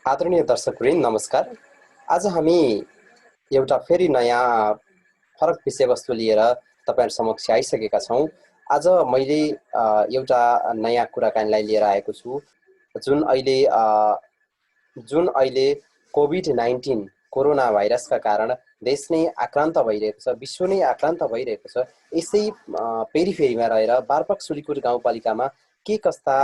आदरणीय दर्शकवृन्द नमस्कार। आज हामी एउटा फेरि नयाँ फरक विषयवस्तु लिएर तपाईहरु समक्ष आइसकेका छौं। आज मैले एउटा नयाँ कुराकानीलाई लिएर आएको छु जुन अहिले कोभिड-19 कोरोना भाइरसका कारण देश नै आक्रान्त भइरहेको छ, विश्व नै आक्रान्त भइरहेको छ। यसै पेरिफेरीमा रहेर बारपक्सुलीकोट गाउँपालिकामा के कस्ता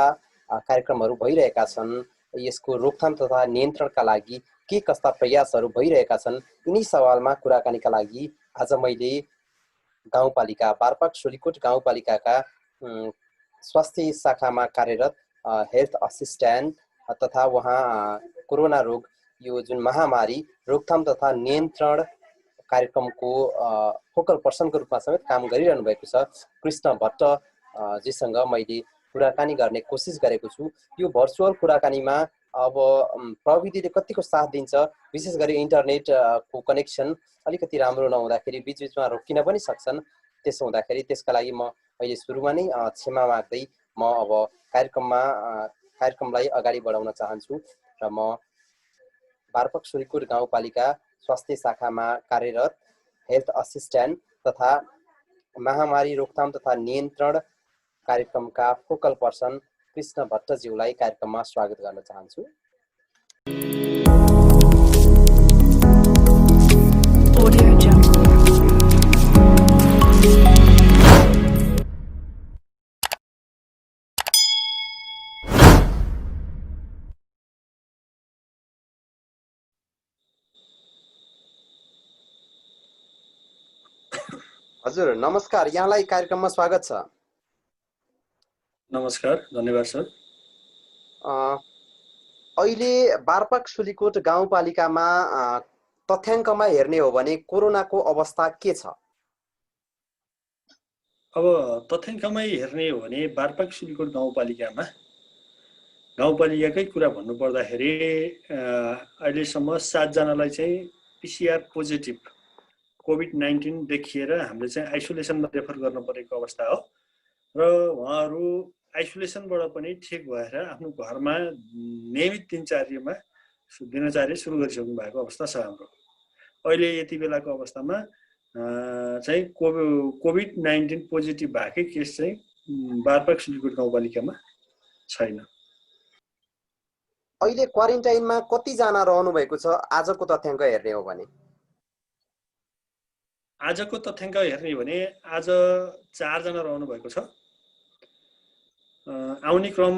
कार्यक्रमहरू भइरहेका छन्, यसको रोकथाम तथा नियन्त्रणका लागि के कस्ता प्रयासहरू भइरहेका छन्, यिनी सवालमा कुराकानीका लागि आज मैले गाउँपालिका बारपक्सुलीकोट गाउँपालिकाका स्वास्थ्य शाखामा कार्यरत हेल्थ असिस्टेन्ट तथा वहाँ कोरोना रोग यो जुन महामारी रोकथाम तथा नियन्त्रण कार्यक्रमको फोकल पर्सनको रूपमा समेत काम गरिरहनु भएको छ कृष्ण भट्ट जीसँग मैले कुराकानी गर्ने कोसिस गरेको छु। यो भर्चुअल कुराकानीमा अब प्रविधिले कतिको साथ दिन्छ, विशेष गरी इन्टरनेट को कनेक्सन अलिकति राम्रो नहुँदाखेरि बीचबीचमा रोकिन पनि सक्छन्। त्यसो हुँदाखेरि त्यसका लागि म अहिले सुरुमा नै क्षमा माग्दै म अब कार्यक्रमलाई अगाडि बढाउन चाहन्छु र म बारपक्सुलीकोट गाउँपालिका स्वास्थ्य शाखामा कार्यरत हेल्थ असिस्टेन्ट तथा महामारी रोकथाम तथा नियन्त्रण कार्यक्रमका फोकल पर्सन कृष्ण भट्टज्यूलाई कार्यक्रममा स्वागत गर्न चाहन्छु। हजुर नमस्कार, यहाँलाई कार्यक्रममा स्वागत छ। नमस्कार, धन्यवाद सर। अहिले बारपक्सुलीकोट गाउँपालिकामा तथ्याङ्कमा हेर्ने हो भने कोरोनाको अवस्था के छ? अब तथ्याङ्कमै हेर्ने हो भने बारपक्सुलीकोट गाउँपालिकाकै कुरा भन्नु पर्दाखेरि अहिलेसम्म 7 जनालाई चाहिँ पीसीआर पोजिटिभ कोभिड-19 देखिएर हामीले चाहिँ आइसोलेसनमा रेफर गर्न परेको अवस्था हो र उहाँहरू आइसोलेसनबाट पनि ठिक भएर आफ्नो घरमा नियमित दिनचर्या सुरु गरिसक्नु भएको अवस्था छ हाम्रो। अहिले यति बेलाको अवस्थामा चाहिँ कोभिड-19 पोजिटिभ भएकै केस चाहिँ बारपक्सुलीकोट गाउँपालिकामा छैन। अहिले क्वारेन्टाइनमा कति जना रहनु भएको छ आजको तथ्याङ्क हेर्ने हो भने? आजको तथ्याङ्क हेर्ने हो भने आज 4 जना रहनु भएको छ। आउने क्रम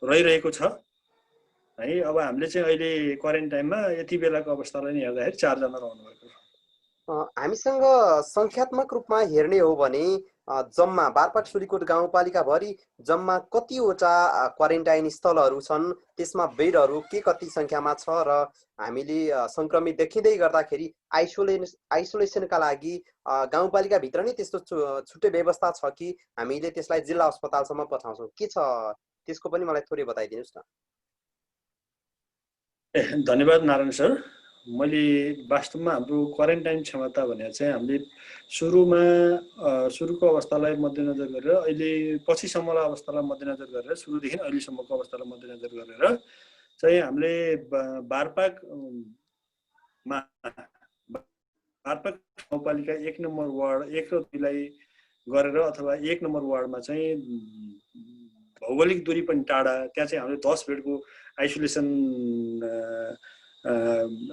रहिरहेको छ है। अब हामीले चाहिँ अहिले क्वारेन्टाइनमा यति बेलाको अवस्थालाई नै हेर्दाखेरि 4 जना रहनु भएको छ। हामीसँग संख्यात्मक रूपमा हेर्ने हो भने जम्मा बारपक्सुलीकोट गाउँपालिका भरि जम्मा कतिवटा क्वारेन्टाइन स्थलहरू छन्, त्यसमा बेडहरू के कति संख्यामा छ र हामीले संक्रमित देखिँदै गर्दाखेरि आइसोलेसनका लागि गाउँपालिका भित्र नै त्यस्तो छुट्टै व्यवस्था छ कि हामीले त्यसलाई जिल्ला अस्पतालसम्म पठाउँछौँ, के छ त्यसको पनि मलाई थोरै बताइदिनुस् न। धन्यवाद नारायण सर। मैले वास्तवमा हाम्रो क्वारेन्टाइन क्षमता भने चाहिँ हामीले सुरुको अवस्थालाई मध्यनजर गरेर अहिले पछिसम्मको अवस्थालाई मध्यनजर गरेर सुरुदेखि अहिलेसम्मको अवस्थालाई मध्यनजर गरेर चाहिँ हामीले बारपाक गाउँपालिका 1 नम्बर वार्ड 1 र 2 लाई गरेर अथवा 1 नम्बर वार्डमा चाहिँ भौगोलिक दूरी पनि टाढा, त्यहाँ चाहिँ हामीले 10 बेडको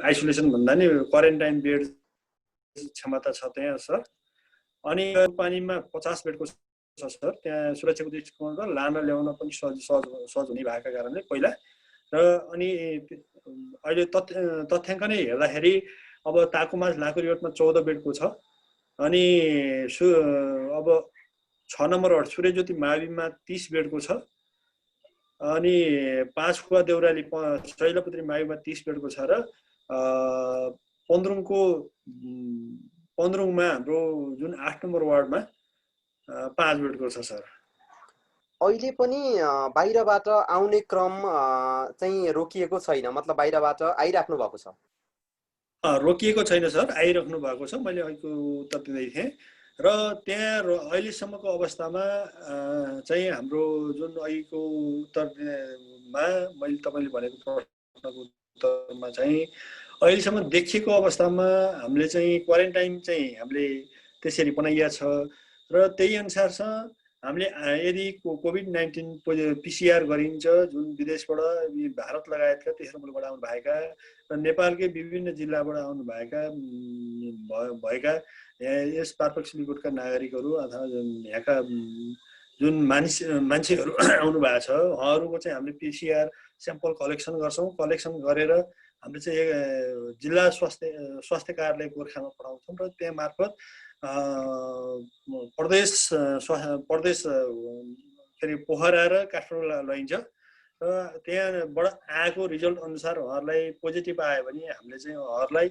आइसोलेसन भन्दा नि क्वारेन्टाइन बेड क्षमता छ त्यहाँ सर। अनि पानीमा 50 बेडको छ सर। त्यहाँ सुरक्षाको दृष्टिकोणबाट लान ल्याउन पनि सहज हुने भएका कारणले पहिला र अनि अहिले तथ्याङ्क नै हेर्दाखेरि अब ताकुमाझ लाकुरियोटमा 14 बेडको छ। अनि अब 6 नम्बर वार्ड सूर्यज्योति माविमा 30 बेडको छ। अनि 5 खुवा देउराली शैलपुत्री माविमा 30 बेडको छ र पन्द्रुङमा हाम्रो जुन 8 नम्बर वार्डमा 5 बेडको छ सर। अहिले पनि बाहिरबाट आउने क्रम चाहिँ रोकिएको छैन, मतलब बाहिरबाट आइराख्नु भएको छ? रोकिएको छैन सर, आइराख्नु भएको छ। मैले अहिलेको उत्तर दिँदै थिएँ र त्यहाँ अहिलेसम्मको अवस्थामा चाहिँ हाम्रो जुन अहिलेको उत्तर मैले तपाईँले भनेको प्रश्नको उत्तरमा चाहिँ अहिलेसम्म देखिएको अवस्थामा हामीले चाहिँ क्वारेन्टाइन चाहिँ हामीले त्यसरी बनाइया छ र त्यही अनुसारसँग हामीले यदि कोभिड-19 पिसिआर गरिन्छ जुन विदेशबाट भारत लगायतका तेस्रो मुलुकबाट आउनु भएका र नेपालकै विभिन्न जिल्लाबाट आउनु भएका यस पार्वक सिलिगुडका नागरिकहरू अथवा यहाँका जुन मान्छेहरू आउनु भएको छ उहाँहरूको चाहिँ हामीले पिसिआर स्याम्पल कलेक्सन गर्छौँ। कलेक्सन गरेर हामीले चाहिँ जिल्ला स्वास्थ्य कार्यालय गोर्खामा पठाउँछौँ र त्यहाँ मार्फत प्रदेश के अरे पोखरा र काठमाडौँ लैन्छ र त्यहाँबाट आएको रिजल्ट अनुसार उहाँहरूलाई पोजिटिभ आयो भने हामीले चाहिँ उहाँहरूलाई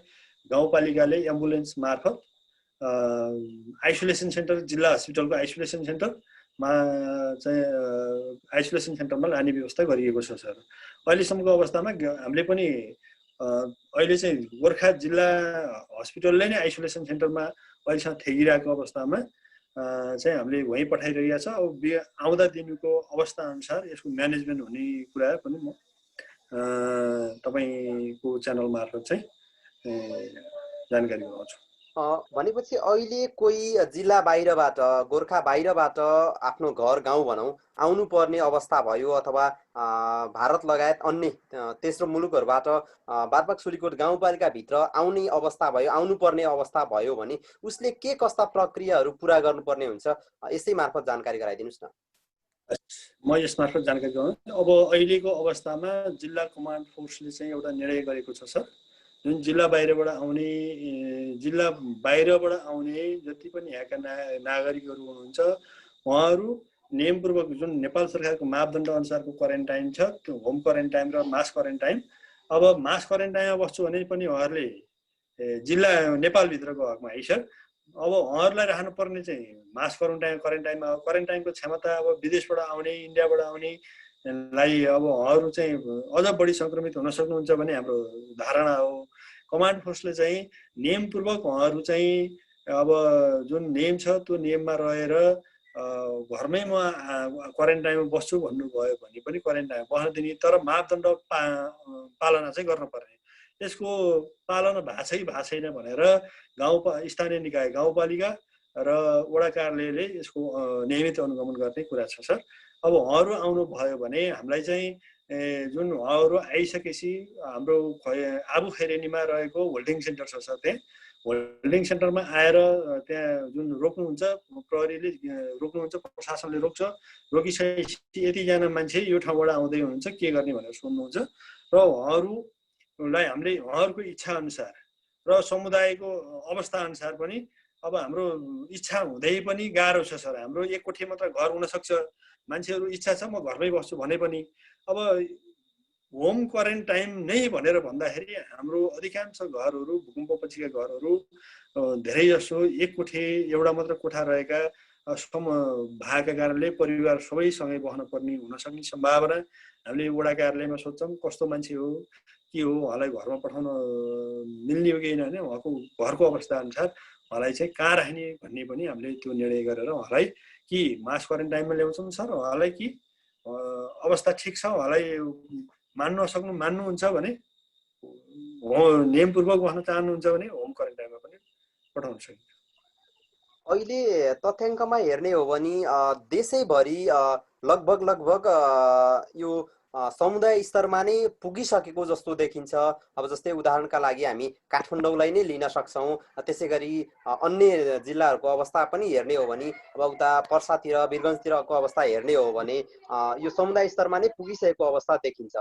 गाउँपालिकाले एम्बुलेन्स मार्फत आइसोलेसन सेन्टर जिल्ला हस्पिटलको आइसोलेसन सेन्टरमा चाहिँ आइसोलेसन सेन्टरमा लाने व्यवस्था गरिएको छ सर। अहिलेसम्मको अवस्थामा हामीले पनि अहिले चाहिँ गोर्खा जिल्ला हस्पिटलले नै आइसोलेसन सेन्टरमा अहिलेसम्म ठेगिरहेको अवस्थामा चाहिँ हामीले वहीँ पठाइरहेको छ। अब आउँदा दिनको अवस्था अनुसार यसको म्यानेजमेन्ट हुने कुरा पनि म तपाईँको च्यानल मार्फत चाहिँ जानकारी गराउँछु। भनेपछि अहिले कोही जिल्ला बाहिरबाट गोर्खा बाहिरबाट आफ्नो घर गाउँ भनौँ आउनुपर्ने अवस्था भयो अथवा भारत लगायत अन्य तेस्रो मुलुकहरूबाट बारपाक सुलिकोट गाउँपालिकाभित्र आउने अवस्था भयो आउनुपर्ने अवस्था भयो भने उसले के कस्ता प्रक्रियाहरू पुरा गर्नुपर्ने हुन्छ यसै मार्फत जानकारी गराइदिनुहोस् न। म यस मार्फत जानकारी गराउँछु। अब अहिलेको अवस्थामा जिल्ला कमान्ड फोर्सले चाहिँ एउटा निर्णय गरेको छ सर, जुन जिल्ला बाहिरबाट आउने जति पनि यहाँका नागरिकहरू हुनुहुन्छ उहाँहरू नियमपूर्वक जुन नेपाल सरकारको मापदण्ड अनुसारको क्वारेन्टाइन छ त्यो होम क्वारेन्टाइन र मास क्वारेन्टाइन। अब मास क्वारेन्टाइनमा बस्छु भने पनि उहाँहरूले जिल्ला नेपालभित्रको हकमा है सर। अब उहाँहरूलाई राख्नुपर्ने चाहिँ मास क्वारेन्टाइनमा क्वारेन्टाइनको क्षमता अब विदेशबाट आउने इन्डियाबाट आउनेलाई अब उहाँहरू चाहिँ अझ बढी सङ्क्रमित हुन सक्नुहुन्छ भने हाम्रो धारणा हो। कमान्ड फोर्सले चाहिँ नियमपूर्वक उहाँहरू चाहिँ अब जुन नियम छ त्यो नियममा रहेर घरमै म क्वारेन्टाइनमा बस्छु भन्नुभयो भने पनि क्वारेन्टाइनमा बस्न दिने, तर मापदण्ड पालना चाहिँ गर्नुपर्ने। यसको पालना भएको छैन भनेर स्थानीय निकाय गाउँपालिका र वडा कार्यालयले यसको नियमित अनुगमन गर्ने कुरा छ सर। अब उहाँहरू आउनु भयो भने हामीलाई चाहिँ जुन उहाँहरू आइसकेपछि हाम्रो आबु खैरेनीमा रहेको होल्डिङ सेन्टर छ सर, त्यहाँ होल्डिङ सेन्टरमा आएर त्यहाँ जुन रोक्नुहुन्छ प्रहरीले रोक्नुहुन्छ, प्रशासनले रोक्छ। रोकिसकेपछि यतिजना मान्छे यो ठाउँबाट आउँदै हुनुहुन्छ के गर्ने भनेर सोध्नुहुन्छ र उहाँहरूलाई हामीले उहाँहरूको इच्छा अनुसार र समुदायको अवस्था अनुसार पनि अब हाम्रो इच्छा हुँदै पनि गाह्रो छ सर। हाम्रो एक कोठी मात्र घर हुनसक्छ, मान्छेहरू इच्छा छ म घरमै बस्छु भने पनि अब होम क्वारेन्टाइन नै भनेर भन्दाखेरि हाम्रो अधिकांश घरहरू भूकम्पपछिका घरहरू धेरै जसो एक कोठी एउटा मात्र कोठा रहेका भएका कारणले परिवार सबै सँगै बस्न पर्ने हुन सक्ने सम्भावना हामीले वडा कार्यालयमा सोध्छौँ कस्तो मान्छे हो के हो उहाँलाई घरमा पठाउन मिल्ने हो कि होइन भने उहाँको घरको अवस्था अनुसार उहाँलाई चाहिँ कहाँ राख्ने भन्ने पनि हामीले त्यो निर्णय गरेर उहाँलाई कि मास क्वारेन्टाइनमा ल्याउँछौँ सर, उहाँलाई कि अवस्था ठिक छ उहाँलाई मान्नुहुन्छ भने नियमपूर्वक बस्न चाहनुहुन्छ भने होम क्वारेन्टाइनमा पनि पठाउन सकिन्छ। अहिले तथ्याङ्कमा हेर्ने हो भने देशैभरि लगभग यो समुदाय स्तरमा नै पुगिसकेको जस्तो देखिन्छ। अब जस्तै उदाहरणका लागि हामी काठमाडौँलाई नै लिन सक्छौँ, त्यसै गरी अन्य जिल्लाहरूको अवस्था पनि हेर्ने हो भने अब उता पर्सातिर वीरगञ्जतिरको अवस्था हेर्ने हो भने यो समुदाय स्तरमा नै पुगिसकेको अवस्था देखिन्छ।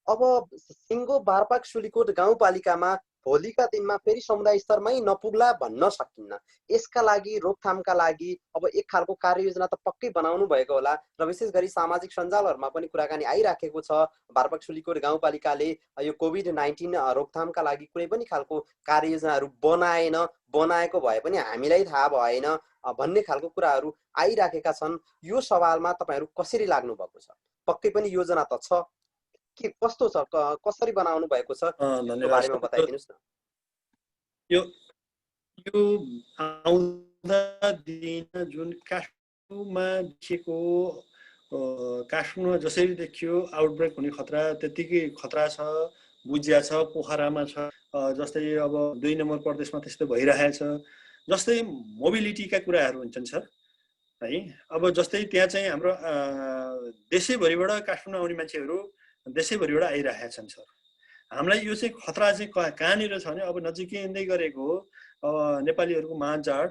अब सिङ्गो बारपाक सुलिकोट गाउँपालिकामा भोलिका दिनमा फेरि समुदाय स्तरमै नपुग्ला भन्न सकिन्न। यसका लागि रोकथामका लागि अब एक खालको कार्ययोजना त पक्कै बनाउनु भएको होला र विशेष गरी सामाजिक सञ्जालहरूमा पनि कुराकानी आइराखेको छ। बारपाक सुलिकोट गाउँपालिकाले यो कोभिड-19 रोकथामका लागि कुनै पनि खालको कार्ययोजनाहरू बनाएको भए पनि हामीलाई थाहा भएन भन्ने खालको कुराहरू आइराखेका छन्। यो सवालमा तपाईँहरू कसरी लाग्नु भएको छ? पक्कै पनि योजना त छ, के कस्तो छ, कसरी बनाउनु भएको छ त्यसको बारेमा बताइदिनुस् न। यो आउँदा दिन जुन काठमाडौँमा देखिएको काठमाडौँमा जसरी देखियो आउटब्रेक हुने खतरा त्यतिकै खतरा छ, बुझिया छ, पोखरामा छ, जस्तै अब 2 नम्बर प्रदेशमा त्यस्तो भइरहेछ। जस्तै मोबिलिटीका कुराहरू हुन्छन् सर है। अब जस्तै त्यहाँ चाहिँ हाम्रो देशैभरिबाट काठमाडौँ आउने मान्छेहरू देशैभरिबाट आइरहेका छन् सर। हामीलाई यो चाहिँ खतरा चाहिँ कहाँनिर छ भने अब नजिकै हिँड्दै गरेको हो नेपालीहरूको महान चाड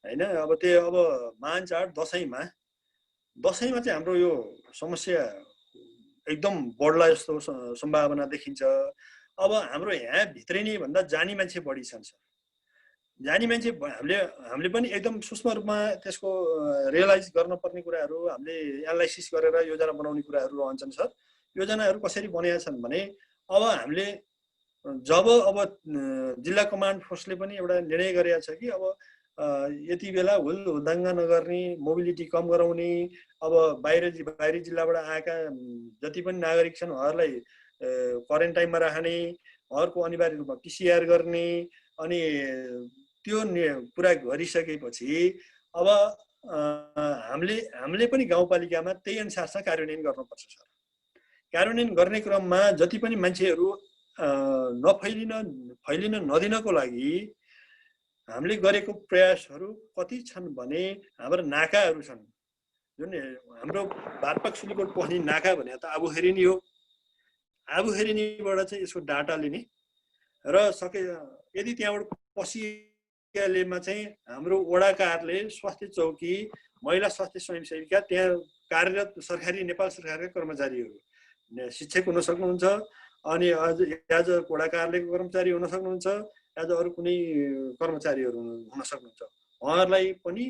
होइन। अब त्यो अब महान चाड दसैँमा चाहिँ हाम्रो यो समस्या एकदम बढ्ला जस्तो सम्भावना देखिन्छ। अब हाम्रो यहाँ भित्रिने भन्दा जाने मान्छे बढी छन् सर। जाने मान्छे हामीले पनि एकदम सूक्ष्म रूपमा त्यसको रियलाइज गर्नुपर्ने कुराहरू हामीले एनालाइसिस गरेर योजना बनाउने कुराहरू रहन्छन् सर। योजनाहरू कसरी बनाएका छन् भने अब हामीले जब अब जिल्ला कमान्ड फोर्सले पनि एउटा निर्णय गरेका छ कि अब यति बेला हुलहुल्दङ्गा नगर्ने, मोबिलिटी कम गराउने, अब बाहिरी जिल्लाबाट आएका जति पनि नागरिक छन् उहाँहरूलाई क्वारेन्टाइनमा राख्ने, उहाँहरूको अनिवार्य रूपमा पिसिआर गर्ने। अनि त्यो कुरा गरिसकेपछि अब हामीले पनि गाउँपालिकामा त्यही अनुसार कार्यान्वयन गर्नुपर्छ सर। कार्यान्वयन गर्ने क्रममा जति पनि मान्छेहरू फैलिन नदिनको लागि हामीले गरेको प्रयासहरू कति छन् भने हाम्रो नाकाहरू छन्, जुन हाम्रो बारपाक सुलीकोट पस्ने नाका भने त आबुखेरिनी हो। आबुखेरिनीबाट चाहिँ यसको डाटा लिने र यदि त्यहाँबाट पसिएलेमा चाहिँ हाम्रो वडा कार्यालय, स्वास्थ्य चौकी, महिला स्वास्थ्य स्वयंसेविका, त्यहाँ कार्यरत सरकारी नेपाल सरकारका कर्मचारीहरू शिक्षक हुन सक्नुहुन्छ, अनि एज वडा कार्यालयको कर्मचारी हुन सक्नुहुन्छ, एज अरू कुनै कर्मचारीहरू हुन सक्नुहुन्छ। उहाँहरूलाई पनि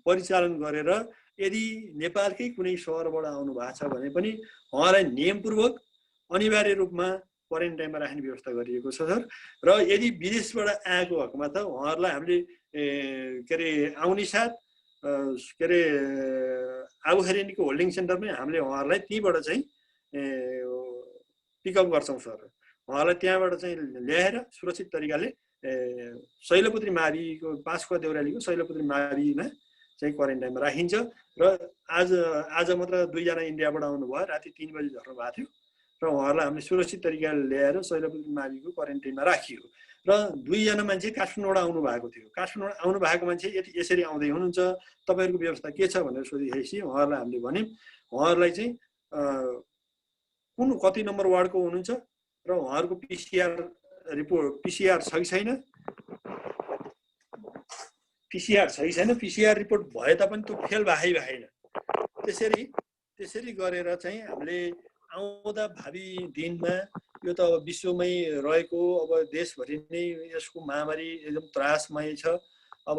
परिचालन गरेर यदि नेपालकै कुनै सहरबाट आउनु भएको छ भने पनि उहाँलाई नियमपूर्वक अनिवार्य रूपमा क्वारेन्टाइनमा राख्ने व्यवस्था गरिएको छ सर। र यदि विदेशबाट आएको भएकोमा त उहाँहरूलाई हामीले के अरे आउने साथ के अरे आबुखेरिनीको होल्डिङ सेन्टरमै हामीले उहाँहरूलाई त्यहीँबाट चाहिँ पिकअप गर्छौँ सर। उहाँलाई त्यहाँबाट चाहिँ ल्याएर सुरक्षित तरिकाले शैलपुत्री माविको पाँचखुवा देउरालीको शैलपुत्री माविमा चाहिँ क्वारेन्टाइनमा राखिन्छ। र आज मात्र 2 जना इन्डियाबाट आउनुभयो, राति 3 बजी झर्नु भएको थियो र उहाँहरूलाई हामीले सुरक्षित तरिकाले ल्याएर शैलपुत्री माविको क्वारेन्टाइनमा राखियो। र 2 जना मान्छे काठमाडौँबाट आउनु भएको थियो। काठमाडौँबाट आउनु भएको मान्छे यसरी आउँदै हुनुहुन्छ, तपाईँहरूको व्यवस्था के छ भनेर सोधिखेपछि उहाँहरूलाई हामीले भन्यौँ उहाँहरूलाई चाहिँ कति नम्बर वार्डको हुनुहुन्छ र उहाँहरूको पिसिआर छ कि छैन, पिसिआर रिपोर्ट भए तापनि त्यो फेल भएन। त्यसरी गरेर चाहिँ हामीले आउँदा भावी दिनमा यो त अब विश्वमै रहेको, अब देशभरि नै यसको महामारी एकदम त्रासमय छ। अब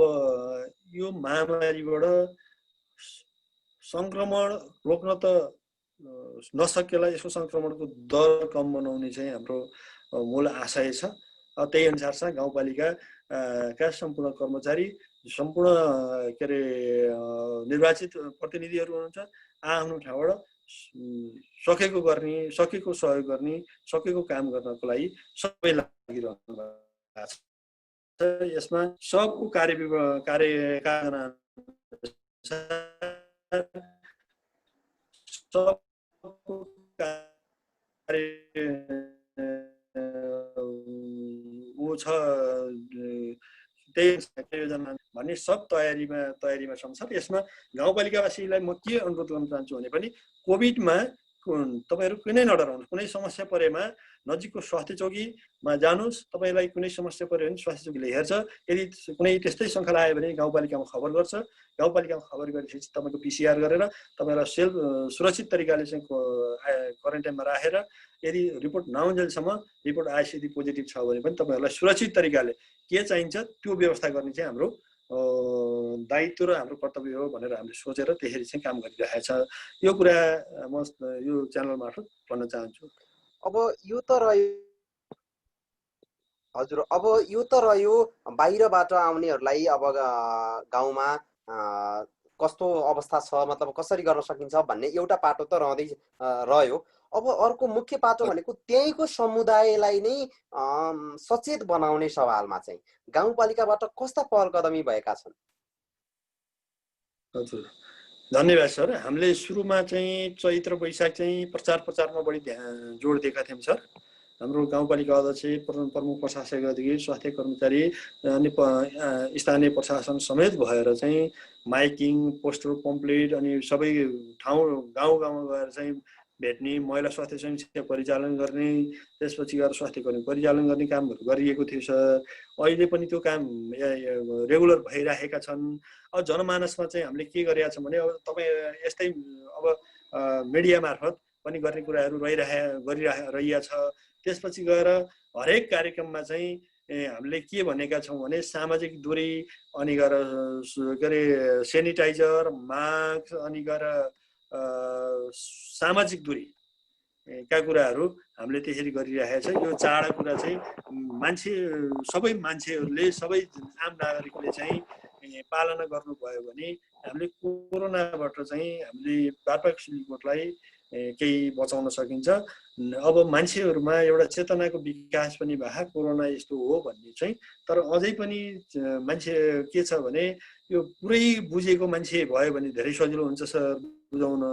यो महामारीबाट सङ्क्रमण रोक्न त नसकेला, यसको सङ्क्रमणको दर कम बनाउने चाहिँ हाम्रो मूल आशय छ। त्यही अनुसार गाउँपालिकाका सम्पूर्ण कर्मचारी, सम्पूर्ण के अरे निर्वाचित प्रतिनिधिहरू हुनुहुन्छ, आफ्नो ठाउँबाट सकेको सहयोग गर्ने, सकेको काम गर्नको लागि सबै लागिरहनु भएको छ। यसमा सबको कार्यकाजना छ, त्यही योजना भन्ने सब तयारीमा छौँ सर। यसमा गाउँपालिकावासीलाई म के अनुरोध गर्न चाहन्छु भने पनि कोभिडमा तपाईँहरू कुनै नडराउनुहोस्। कुनै समस्या परेमा नजिकको स्वास्थ्य चौकीमा जानुहोस्। तपाईँलाई कुनै समस्या पऱ्यो भने स्वास्थ्य चौकीले हेर्छ। यदि कुनै त्यस्तै शङ्का आयो भने गाउँपालिकामा खबर गर्छ। गाउँपालिकामा खबर गरेपछि तपाईँको पिसिआर गरेर तपाईँलाई सुरक्षित तरिकाले चाहिँ क्वारेन्टाइनमा राखेर यदि रिपोर्ट नआउन्जेलसम्म रिपोर्ट आएपछि यदि पोजिटिभ छ भने पनि तपाईँहरूलाई सुरक्षित तरिकाले के चाहिन्छ त्यो व्यवस्था गर्ने चाहिँ हाम्रो दायित्व र हाम्रो कर्तव्य हो भनेर हामीले सोचेर त्यसरी चाहिँ काम गरिरहेको छ। यो कुरा म यो च्यानल मार्फत भन्न चाहन्छु। अब यो त रह्यो हजुर, अब यो त रह्यो बाहिरबाट आउनेहरूलाई अब गाउँमा कस्तो अवस्था छ, मतलब कसरी गर्न सकिन्छ भन्ने एउटा पाटो त रहँदै रह्यो। अब अर्को मुख्य पाटो भनेको त्यहीँको समुदायलाई नै सचेत बनाउने सवालमा चाहिँ गाउँपालिकाबाट कस्ता पहल कदमी भएका छन्? हजुर, धन्यवाद सर। हामीले सुरुमा चाहिँ चैत्र वैशाख चाहिँ प्रचारमा बढी जोड दिएका थियौँ सर। हाम्रो गाउँपालिका अध्यक्ष, प्रमुख प्रशासक अधिकारी, स्वास्थ्य कर्मचारी अनि स्थानीय प्रशासन समेत भएर चाहिँ माइकिङ, पोस्टर, पम्पलेट अनि सबै ठाउँ गाउँ गाउँमा गएर चाहिँ भेट्ने, महिला स्वास्थ्य समीक्षा परिचालन गर्ने, त्यसपछि गएर स्वास्थ्य कर्मी परिचालन गर्ने कामहरू गरिएको थियो सर। अहिले पनि त्यो काम रेगुलर भइरहेका छन्। अब जनमानसमा चाहिँ हामीले के गरेका छौँ भने अब तपाईँ यस्तै अब मिडिया मार्फत पनि गर्ने कुराहरू गरिरहेको छ। त्यसपछि गएर हरेक कार्यक्रममा चाहिँ हामीले के भनेका छौँ भने सामाजिक दूरी अनि गएर के अरे सेनिटाइजर, मास्क अनि गएर सामाजिक दूरी का कुराहरू हामीले त्यसरी गरिरहेका छ। यो चाडा कुरा चाहिँ सबै मान्छेहरूले, सबै आम नागरिकले चाहिँ पालना गर्नुभयो भने हामीले कोरोनाबाट चाहिँ हामीले बालपाक सिलिकोटलाई केही बचाउन सकिन्छ। अब मान्छेहरूमा एउटा चेतनाको विकास पनि भए कोरोना यस्तो हो भन्ने चाहिँ। तर अझै पनि मान्छे के छ भने यो पुरै बुझेको मान्छे भयो भने धेरै सजिलो हुन्छ सर बुझाउन।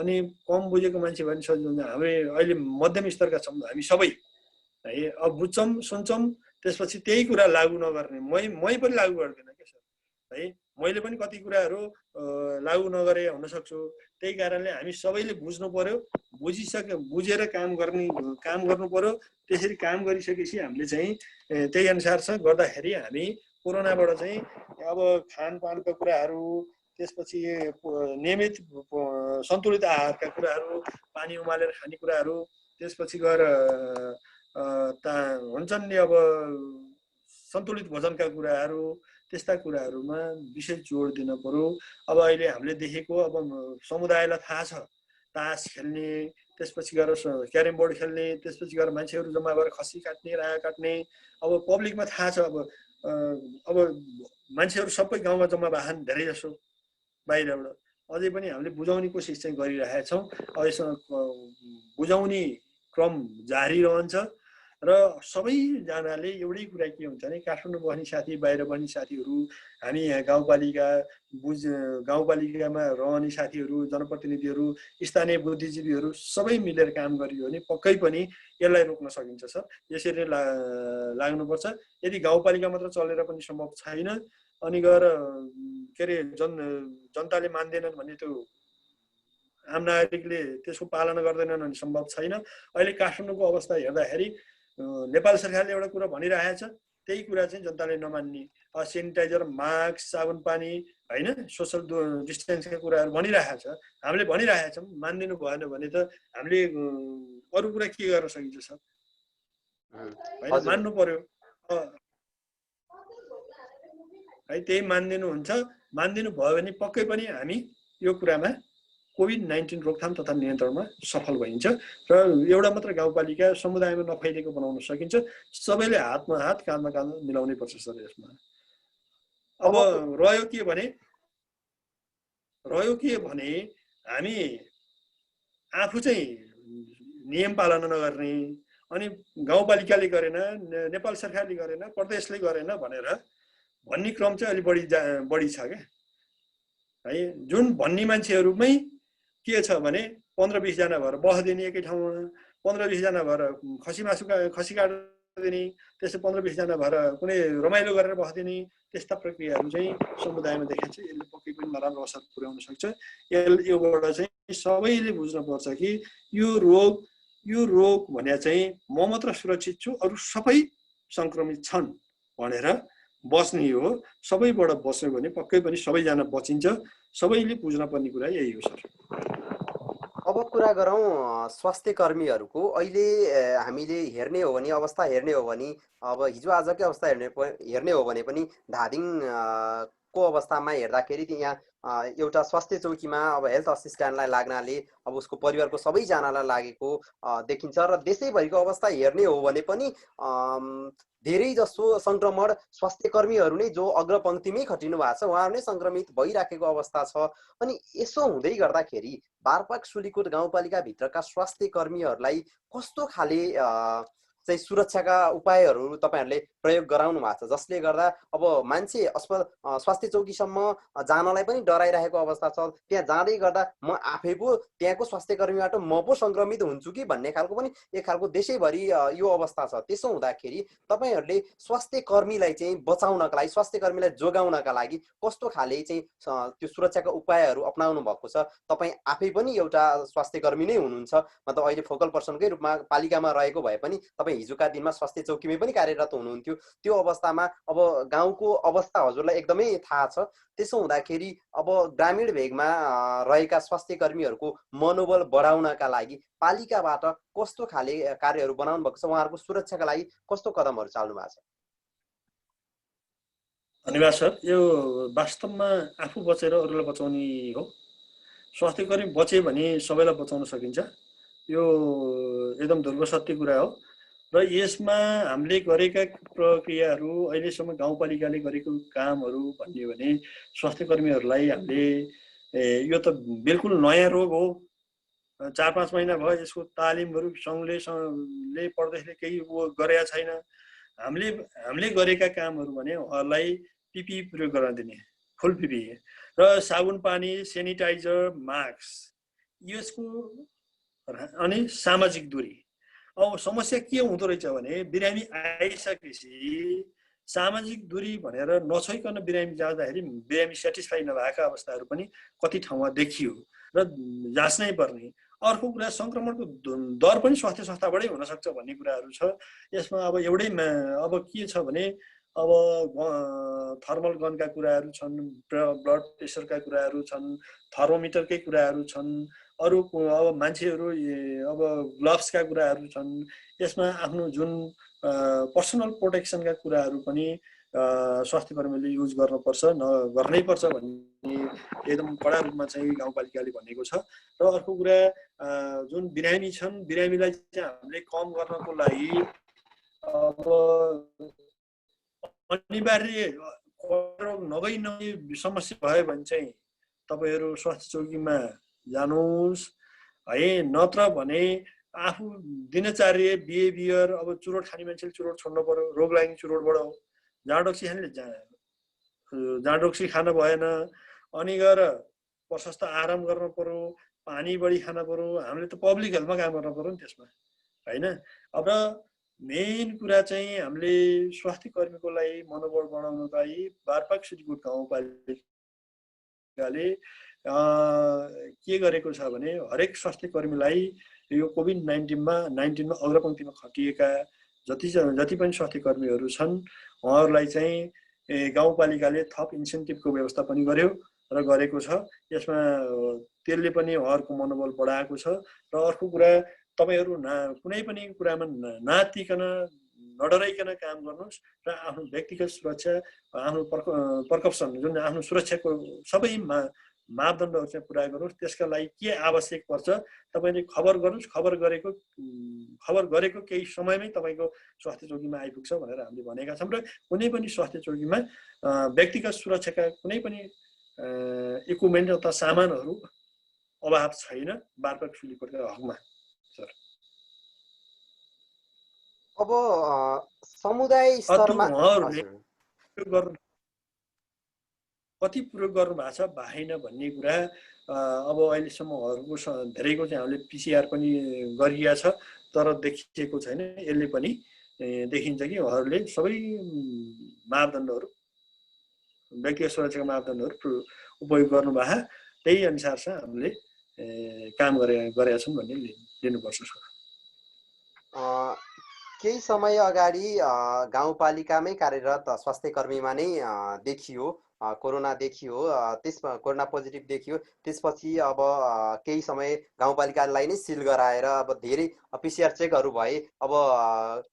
अनि कम बुझेको मान्छे भने सजिलो हुन्छ। हामी अहिले मध्यम स्तरका छौँ हामी सबै है। अब बुझ्छौँ, सुन्छौँ, त्यसपछि त्यही कुरा लागू नगर्ने। मै पनि लागू गर्दिनँ क्या सर है। मैले पनि कति कुराहरू लागू नगरे हुन सक्छु। त्यही कारणले हामी सबैले बुझ्नु पर्यो, बुझेर काम गर्नु पर्यो। त्यसरी काम गरिसकेपछि हामीले चाहिँ त्यही अनुसार छ गर्दाखेरि हामी कोरोनाबाट चाहिँ अब खानपानको कुराहरू, त्यसपछि नियमित सन्तुलित आहारका कुराहरू, पानी उमालेर खाने कुराहरू, त्यसपछि गएर हुन्छन् नि अब सन्तुलित भोजनका कुराहरू, त्यस्ता कुराहरूमा विशेष जोड दिन पर्यो। अब अहिले हामीले देखेको अब समुदायलाई थाहा छ तास खेल्ने, त्यसपछि गएर क्यारम बोर्ड खेल्ने, त्यसपछि गएर मान्छेहरू जम्मा भएर खसी काट्ने, राया काट्ने। अब पब्लिकमा थाहा छ अब मान्छेहरू सबै गाउँमा जम्मा भएछन् धेरै जसो बाहिरबाट। अझै पनि हामीले बुझाउने कोसिस चाहिँ गरिरहेका छौँ। अब यसमा बुझाउने क्रम जारी रहन्छ र सबैजनाले एउटै कुरा के हुन्छ भने काठमाडौँ बस्ने साथी, बाहिर बस्ने साथीहरू, हामी यहाँ गाउँपालिकामा रहने साथीहरू, जनप्रतिनिधिहरू, स्थानीय बुद्धिजीवीहरू सबै मिलेर काम गरियो भने पक्कै पनि यसलाई रोक्न सकिन्छ सर। यसरी लाग्नुपर्छ। यदि गाउँपालिका मात्र चलेर पनि सम्भव छैन अनि गएर के अरे जनताले मान्दैनन् भने त्यो आम नागरिकले त्यसको पालना गर्दैनन् भने सम्भव छैन। अहिले काठमाडौँको अवस्था हेर्दाखेरि नेपाल सरकारले एउटा कुरा भनिरहेको छ, त्यही कुरा चाहिँ जनताले नमान्ने। सेनिटाइजर, मास्क, साबुन पानी होइन, सोसल डिस्टेन्सका कुराहरू भनिरहेको छ। हामीले भनिरहेका छौँ, मानिदिनु भएन भने त हामीले अरू कुरा के गर्न सकिन्छ सर होइन, मान्नु पर्यो है। त्यही मानिदिनु भयो भने पक्कै पनि हामी यो कुरामा कोभिड-19 रोकथाम तथा नियन्त्रणमा सफल भइन्छ र एउटा मात्र गाउँपालिका समुदायमा नफैलिएको बनाउन सकिन्छ। सबैले हातमा हात, काँधमा काँध मिलाउनै पर्छ सर यसमा। अब रह्यो के भने हामी आफू चाहिँ नियम पालना नगर्ने, अनि गाउँपालिकाले गरेन, नेपाल सरकारले गरेन, प्रदेशले गरेन भनेर भन्ने क्रम चाहिँ अलि बढी छ क्या है। जुन भन्ने मान्छेहरूमै के छ भने 15-20 जना भएर बस्दिने एकै ठाउँमा, 15-20 जना भएर खसी काट्दिने, त्यसै 15-20 जना भएर कुनै रमाइलो गरेर बस्दिने, त्यस्ता प्रक्रियाहरू चाहिँ समुदायमा देखिन्छ। यसले पक्कै पनि नराम्रो असर पुर्याउन सक्छ। योबाट चाहिँ सबैले बुझ्नुपर्छ कि यो रोग भने चाहिँ म मात्र सुरक्षित छु, अरू सबै सङ्क्रमित छन् भनेर बस्ने हो। सबैबाट बस्यो भने पक्कै पनि सबैजना बचिन्छ। सबैले बुझ्न पर्ने कुरा यही हो सर। अब कुरा गरौँ स्वास्थ्य कर्मीहरूको। अहिले हामीले हेर्ने हो भने अवस्था हेर्ने हो भने अब हिजो आजकै अवस्था हेर्ने हो भने पनि धादिङ को अवस्थामा हेर्दाखेरि यहाँ एउटा स्वास्थ्य चौकीमा अब हेल्थ असिस्टेन्टलाई लाग्नाले अब उसको परिवारको सबैजनालाई लागेको देखिन्छ। र देशैभरिको अवस्था हेर्ने हो भने पनि धेरै जसो सङ्क्रमण स्वास्थ्य कर्मीहरू नै जो अग्रपङ्क्तिमै खटिनु भएको छ उहाँहरू नै सङ्क्रमित भइराखेको अवस्था छ। अनि यसो हुँदै गर्दाखेरि बारपाक सुलीकोट गाउँपालिकाभित्रका स्वास्थ्य कर्मीहरूलाई कस्तो खाले चाहिँ सुरक्षाका उपायहरू तपाईँहरूले प्रयोग गराउनु भएको छ, जसले गर्दा अब मान्छे स्वास्थ्य चौकीसम्म जानलाई पनि डराइरहेको अवस्था छ। त्यहाँ जाँदै गर्दा म आफै पो त्यहाँको स्वास्थ्य कर्मीबाट म पो सङ्क्रमित हुन्छु कि भन्ने खालको पनि एक खालको देशैभरि यो अवस्था छ। त्यसो हुँदाखेरि तपाईँहरूले स्वास्थ्य कर्मीलाई चाहिँ बचाउनका लागि, स्वास्थ्य कर्मीलाई जोगाउनका लागि कस्तो खाले चाहिँ त्यो सुरक्षाका उपायहरू अपनाउनु भएको छ? तपाईँ आफै पनि एउटा स्वास्थ्य कर्मी नै हुनुहुन्छ, मतलब अहिले फोकल पर्सनकै रूपमा पालिकामा रहेको भए पनि तपाईँ हिजोका दिनमा स्वास्थ्य चौकीमै पनि कार्यरत हुनुहुन्थ्यो। त्यो अवस्थामा अब गाउँको अवस्था हजुरलाई एकदमै थाहा छ। त्यसो हुँदाखेरि अब ग्रामीण भेगमा रहेका स्वास्थ्य कर्मीहरूको मनोबल बढाउनका लागि पालिकाबाट कस्तो खाले कार्यहरू बनाउनु भएको छ, उहाँहरूको सुरक्षाका लागि कस्तो कदमहरू चाल्नु भएको छ? धन्यवाद सर। यो वास्तवमा आफू बचेर अरूलाई बचाउने हो। स्वास्थ्य कर्मी बचे भने सबैलाई बचाउन सकिन्छ, यो एकदम ध्रुव सत्य कुरा हो। र यसमा हामीले गरेका प्रक्रियाहरू, अहिलेसम्म गाउँपालिकाले गरेको कामहरू भन्ने भने स्वास्थ्य कर्मीहरूलाई हामीले यो त बिल्कुल नयाँ रोग हो, 4-5 महिना भयो यसको तालिमहरू सङ्घले पर्दाखेरि केही गरेका छैन। हामीले गरेका कामहरू भने उहाँहरूलाई पिपी प्रयोग गर्न दिने, फुल पिपी र साबुन पानी, सेनिटाइजर, मास्क, यसको अनि सामाजिक दूरी। अब समस्या के हुँदो रहेछ भने बिरामी आइसकेपछि सामाजिक दूरी भनेर नछोइकन बिरामी जाँदाखेरि बिरामी सेटिस्फाई नभएका अवस्थाहरू पनि कति ठाउँमा देखियो र जाँच्नै पर्ने। अर्को कुरा सङ्क्रमणको दर पनि स्वास्थ्य संस्थाबाटै हुनसक्छ भन्ने कुराहरू छ। यसमा अब एउटै अब के छ भने अब थर्मल गनका कुराहरू छन्, ब्लड प्रेसरका कुराहरू छन्, थर्मोमिटरकै कुराहरू छन्, अरू अब मान्छेहरू अब ग्लोभ्सका कुराहरू छन्। यसमा आफ्नो जुन पर्सनल प्रोटेक्सनका कुराहरू पनि स्वास्थ्य कर्मीले युज गर्नुपर्छ, गर्नै पर्छ भन्ने एकदम कडा रूपमा चाहिँ गाउँपालिकाले भनेको छ। र अर्को कुरा जुन बिरामी छन्, बिरामीलाई चाहिँ हामीले कम गर्नको लागि अब अनिवार्य नगई समस्या भयो भने चाहिँ तपाईँहरू स्वास्थ्य चौकीमा जानुहोस् है। नत्र भने आफू दिनचर्या बिहेभियर, अब चुरोट खाने मान्छेले चुरोट छोड्नु पर्यो, रोग लाग्ने चुरोटबाट हो। जाँडोक्सी खाने जाँडोक्सी खान भएन, अनि गएर प्रशस्त आराम गर्नु पर्यो, पानी बढी खान पर्यो। हामीले त पब्लिक हेल्थमा काम गर्नु पर्यो नि त्यसमा, होइन? अब मेन कुरा चाहिँ हामीले स्वास्थ्य कर्मीको लागि मनोबल बढाउनको लागि बारपाक सुर्खेत गाउँपालिकाले के गरेको छ भने हरेक स्वास्थ्य कर्मीलाई यो कोभिड-19मा अग्रपङ्क्तिमा खटिएका जति पनि स्वास्थ्य कर्मीहरू छन् उहाँहरूलाई चाहिँ गाउँपालिकाले थप इन्सेन्टिभको व्यवस्था पनि गर्यो र गरेको छ। यसमा त्यसले पनि उहाँहरूको मनोबल बढाएको छ। र अर्को कुरा, तपाईहरू कुनै पनि कुरामा नातिकन नडराइकन काम गर्नुहोस् र आफ्नो व्यक्तिगत सुरक्षा, आफ्नो पर्कप्सन जुन आफ्नो सुरक्षाको सबै मापदण्डहरू चाहिँ पुरा गर्नुहोस्। त्यसका लागि के आवश्यक पर्छ तपाईँले खबर गर्नुहोस्। खबर गरेको केही समयमै तपाईँको स्वास्थ्य चौकीमा आइपुग्छ भनेर हामीले भनेका छौँ। र कुनै पनि स्वास्थ्य चौकीमा व्यक्तिगत सुरक्षाका कुनै पनि इक्विपमेन्ट अथवा सामानहरू अभाव छैन बारपाक सुर्खेतको हकमा। अब समुदाय स्तरमा कति प्रयोग गर्नु भएको छ भएन भन्ने कुरा अब अहिलेसम्म उहाँहरूको धेरैको चाहिँ हामीले पिसिआर पनि गरिया छ, तर देखिएको छैन। यसले पनि देखिन्छ कि उहाँहरूले सबै मापदण्डहरू, व्यक्तिगत सुरक्षाका मापदण्डहरू उपयोग गर्नुभएको, त्यही अनुसार चाहिँ हामीले काम गरेका छौँ भन्ने लिनुपर्छ। केही समय अगाडि गाउँपालिकामै कार्यरत स्वास्थ्य कर्मीमा नै देखियो कोरोना देखियो, त्यसमा कोरोना पोजिटिभ देखियो। त्यसपछि अब केही समय गाउँपालिकालाई नै सिल गराएर अब धेरै पिसिआर चेकहरू भए। अब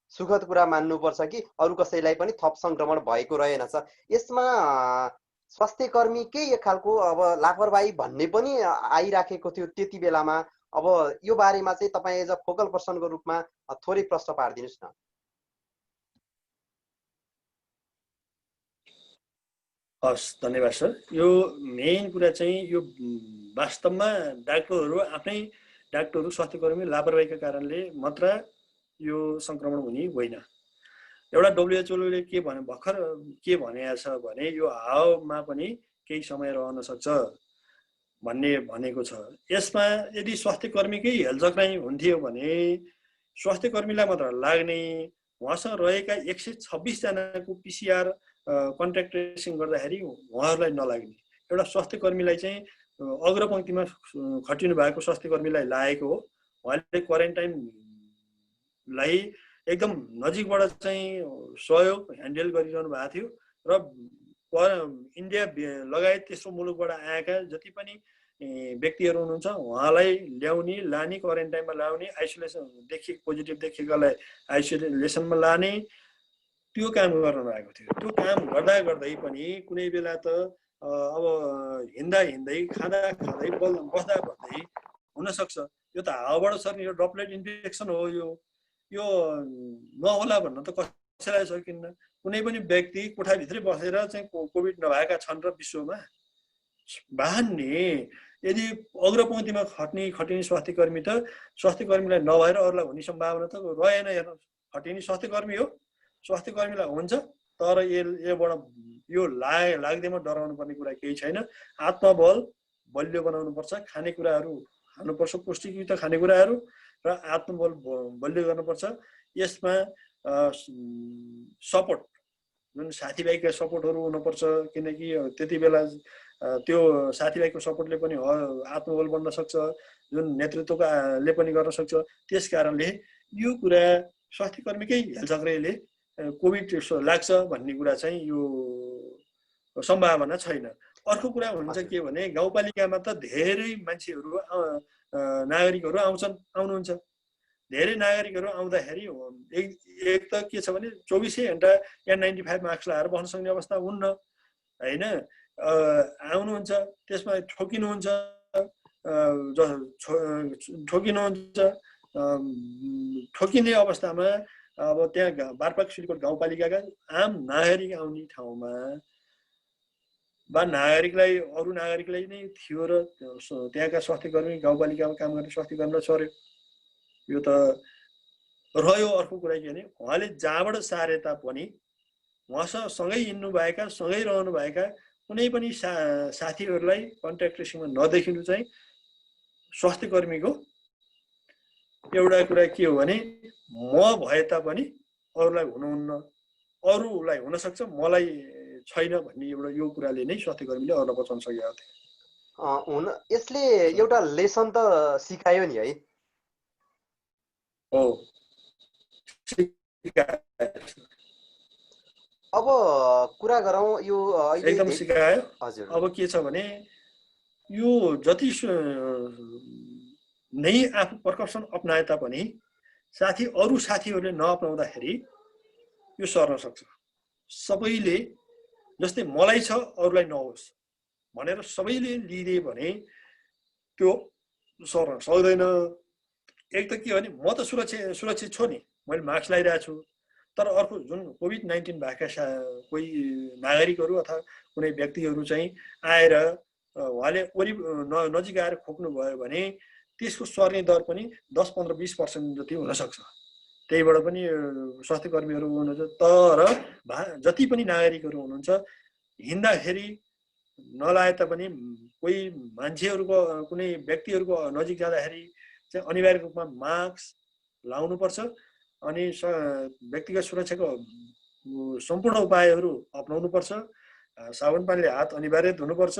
सुखद कुरा मान्नुपर्छ कि अरू कसैलाई पनि थप सङ्क्रमण भएको रहेनछ। यसमा स्वास्थ्य कर्मीकै एक खालको अब लापरवाही भन्ने पनि आइराखेको थियो त्यति बेलामा। अब यो बारेमा चाहिँ तपाईँ एज अ फोकल पर्सनको रूपमा थोरै प्रश्न पारिदिनुहोस् न। हस्, धन्यवाद सर। यो मेन कुरा चाहिँ यो वास्तवमा डाक्टरहरू स्वास्थ्य कर्मी लापरवाहीका कारणले मात्र यो संक्रमण हुने होइन। एउटा डब्ल्युएचओले के भने भर्खर के भनेको छ भने यो हावामा पनि केही समय रहन सक्छ भन्ने भनेको छ। यसमा यदि स्वास्थ्य कर्मीकै हेलचक्राइ हुन्थ्यो भने स्वास्थ्य कर्मीलाई मात्र लाग्ने, उहाँसँग रहेका 126 जनाको PCR कन्ट्याक्ट ट्रेसिङ गर्दाखेरि उहाँहरूलाई नलाग्ने। एउटा स्वास्थ्य कर्मीलाई चाहिँ अग्रपङ्क्तिमा खटिनु भएको स्वास्थ्य कर्मीलाई लागेको हो। उहाँले क्वारेन्टाइनलाई एकदम नजिकबाट चाहिँ सहयोग ह्यान्डल गरिरहनु भएको थियो र इन्डिया लगायत तेस्रो मुलुकबाट आएका जति पनि व्यक्तिहरू हुनुहुन्छ उहाँलाई ल्याउने, लाने, क्वारेन्टाइनमा लाउने, आइसोलेसन पोजिटिभ देखेकालाई आइसोलेसनमा लाने, त्यो काम गर्न भएको थियो। त्यो काम गर्दा गर्दै पनि कुनै बेला त अब हिँड्दा हिँड्दै, खाँदा खाँदै, बस्दा बस्दै हुनसक्छ। यो त हावाबाट सर्ने यो ड्रपलेट इन्फेक्सन हो। यो नहोला भन्न त कसैलाई सकिन्न। कुनै पनि व्यक्ति कोठाभित्रै बसेर चाहिँ कोभिड नभएका छन् र विश्वमा बाहन्ने, यदि अग्रपङ्क्तिमा खटिने स्वास्थ्य कर्मी त स्वास्थ्य कर्मीलाई नभएर अरूलाई हुने सम्भावना त रहेन। हेर्नु, खटिने स्वास्थ्य कर्मी हो, स्वास्थ्य कर्मीलाई हुन्छ, तर योबाट यो लाग्दैमा डराउनु पर्ने कुरा केही छैन। आत्मबल बलियो बनाउनुपर्छ, खानेकुराहरू खानुपर्छ, पुष्टियुक्त खानेकुराहरू र आत्मबल बलियो गर्नुपर्छ। यसमा सपोर्ट, जुन साथीभाइका सपोर्टहरू हुनुपर्छ, किनकि त्यति बेला त्यो साथीभाइको सपोर्टले पनि आत्मबल बन्न सक्छ, जुन नेतृत्वले पनि गर्न सक्छ। त्यस कारणले यो कुरा स्वास्थ्य कर्मीकै हेलचक्राइले कोभिड लाग्छ भन्ने कुरा चाहिँ यो सम्भावना छैन। अर्को कुरा हुन्छ के भने गाउँपालिकामा त धेरै मान्छेहरू नागरिकहरू आउनुहुन्छ। धेरै नागरिकहरू आउँदाखेरि एक त के छ भने 24 घण्टा N95 मास्क लगाएर बस्न सक्ने अवस्था हुन्न हैन। आउनुहुन्छ, त्यसमा ठोकिनुहुन्छ, ठोकिने अवस्थामा अब त्यहाँ बारपाक सिलकोट गाउँपालिकाका आम नागरिक आउने ठाउँमा बा नागरिकलाई अरू नागरिकलाई नै थियो र त्यहाँका स्वास्थ्य कर्मी गाउँपालिकामा काम गर्ने स्वास्थ्य कर्मीलाई सर्यो। यो त रह्यो। अर्को कुरा के भने उहाँले जहाँबाट सारे तापनि उहाँसँग सँगै हिँड्नुभएका, सँगै रहनुभएका कुनै पनि साथीहरूलाई कन्ट्याक्ट ट्रेसिङमा नदेखिनु चाहिँ स्वास्थ्य कर्मीको एउटा कुरा के हो भने म भए तापनि अरूलाई हुनुहुन्न, अरूलाई हुनसक्छ, मलाई छैन भन्ने एउटा यो कुराले नै स्वास्थ्य कर्मीले अरूलाई बचाउन सकेका थिए। यसले एउटा लेसन त सिकायो नि है। हो, अब कुरा गरौँ यो एकदम सिकायो। हजुर, अब के छ भने यो जति नै आफू प्रिकसन अपनाए तापनि अरू साथीहरूले नअपनाउँदाखेरि यो सर्न सक्छ। सबैले जस्तै मलाई छ अरूलाई नहोस् भनेर सबैले लिदिए भने त्यो सर्न सक्दैन। एक त के भने म त सुरक्षित छु नि, मैले मास्क लगाइरहेको छु, तर अर्को जुन कोभिड-19 भएका कोही नागरिकहरू अथवा कुनै व्यक्तिहरू चाहिँ आएर उहाँले नजिक आएर खोक्नु भयो भने त्यसको सर्ने दर पनि 10-15-20% जति हुनसक्छ। त्यहीबाट पनि स्वास्थ्य कर्मीहरू हुनुहुन्छ। तर जति पनि नागरिकहरू हुनुहुन्छ हिँड्दाखेरि नलाए तापनि कोही मान्छेहरूको कुनै व्यक्तिहरूको नजिक जाँदाखेरि चाहिँ अनिवार्य रूपमा मास्क लाउनुपर्छ अनि व्यक्तिगत सुरक्षाको सम्पूर्ण उपायहरू अपनाउनुपर्छ। साबुन पानीले हात अनिवार्य धुनुपर्छ,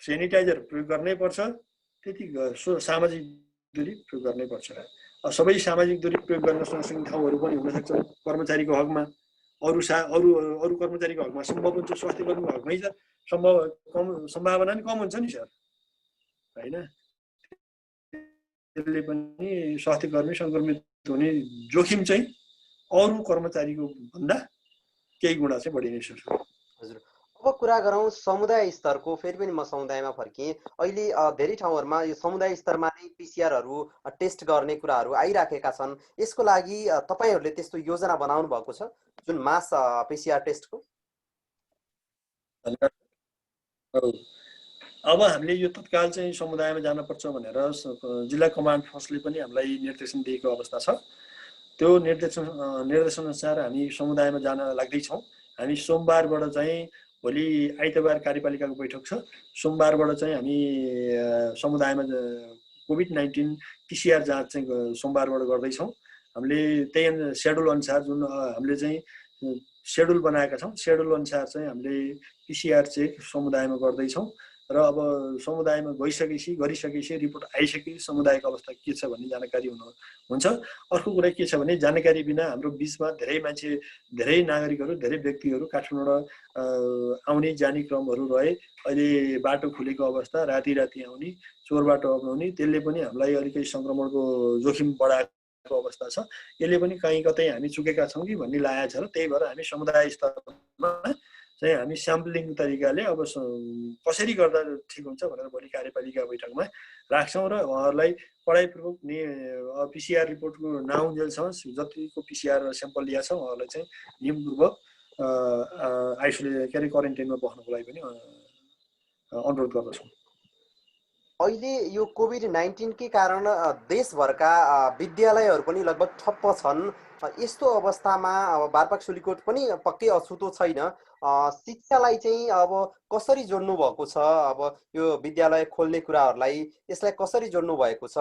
सेनिटाइजर प्रयोग गर्नै पर्छ, त्यति सामाजिक दूरी प्रयोग गर्नै पर्छ। सबै सामाजिक दूरी प्रयोग गर्न सक्ने ठाउँहरू पनि हुनसक्छ कर्मचारीको हकमा, अरू कर्मचारीको हकमा सम्भव हुन्छ, स्वास्थ्य कर्मीको हकमै छ सम्भावना नि कम हुन्छ नि सर हैन। त्यसले पनि स्वास्थ्य कर्मी सङ्क्रमित हुने जोखिम चाहिँ अरू कर्मचारीको भन्दा केही गुणा चाहिँ बढी नै छ। हजुर, अब कुरा गरौँ समुदाय स्तरको। फेरि पनि म समुदायमा फर्किएँ। अहिले धेरै ठाउँहरूमा यो समुदाय स्तरमा नै पिसिआरहरू टेस्ट गर्ने कुराहरू आइराखेका छन्। यसको लागि तपाईँहरूले त्यस्तो योजना बनाउनु भएको छ जुन मास पिसिआर टेस्टको? अब हामीले यो तत्काल चाहिँ समुदायमा जानुपर्छ भनेर जिल्ला कमान्ड फोर्सले पनि हामीलाई निर्देशन दिएको अवस्था छ। त्यो निर्देशनअनुसार हामी समुदायमा जान लाग्दैछौँ। हामी सोमबारबाट चाहिँ भोलि आइतबार कार्यपालिकाको बैठक छ, सोमबारबाट चाहिँ हामी समुदायमा कोभिड-19 PCR जाँच चाहिँ सोमबारबाट गर्दैछौँ। हामीले त्यही सेड्युल अनुसार जुन हामीले चाहिँ सेड्युल बनाएका छौँ, सेड्युल अनुसार चाहिँ हामीले PCR चेक समुदायमा गर्दैछौँ र अब समुदायमा गरिसकेपछि रिपोर्ट आइसकेपछि समुदायको अवस्था के छ भन्ने जानकारी हुन्छ। अर्को कुरा के छ भने जानकारी बिना हाम्रो बिचमा धेरै मान्छे, धेरै नागरिकहरू, धेरै व्यक्तिहरू काठमाडौँबाट आउने जाने क्रमहरू रहे। अहिले बाटो खुलेको अवस्था, राति आउने, चोर बाटो अपनाउने, त्यसले पनि हामीलाई अलिकति सङ्क्रमणको जोखिम बढाएको अवस्था छ। यसले पनि कहीँ कतै हामी चुकेका छौँ कि भन्ने लागेको छ र त्यही भएर हामी समुदाय स्तरमा चाहिँ हामी स्याम्पलिङ तरिकाले अब कसरी गर्दा ठिक हुन्छ भनेर भोलि कार्यपालिका बैठकमा राख्छौँ र उहाँहरूलाई कडाइपूर्वक PCR रिपोर्टको नआउन्जेलसम्म जतिको PCR स्याम्पल लिएको छ उहाँहरूलाई चाहिँ नियमपूर्वक क्वारेन्टाइनमा बस्नको लागि पनि अनुरोध गर्दछौँ। अहिले यो कोभिड-19 के कारण देशभरका विद्यालयहरू पनि लगभग ठप्प छन्। यस्तो अवस्थामा अब बारपाक-सुलीकोट पनि पक्कै अछुतो छैन। शिक्षालाई चाहिँ अब कसरी जोड्नु भएको छ? अब यो विद्यालय खोल्ने कुराहरूलाई यसलाई कसरी जोड्नु भएको छ?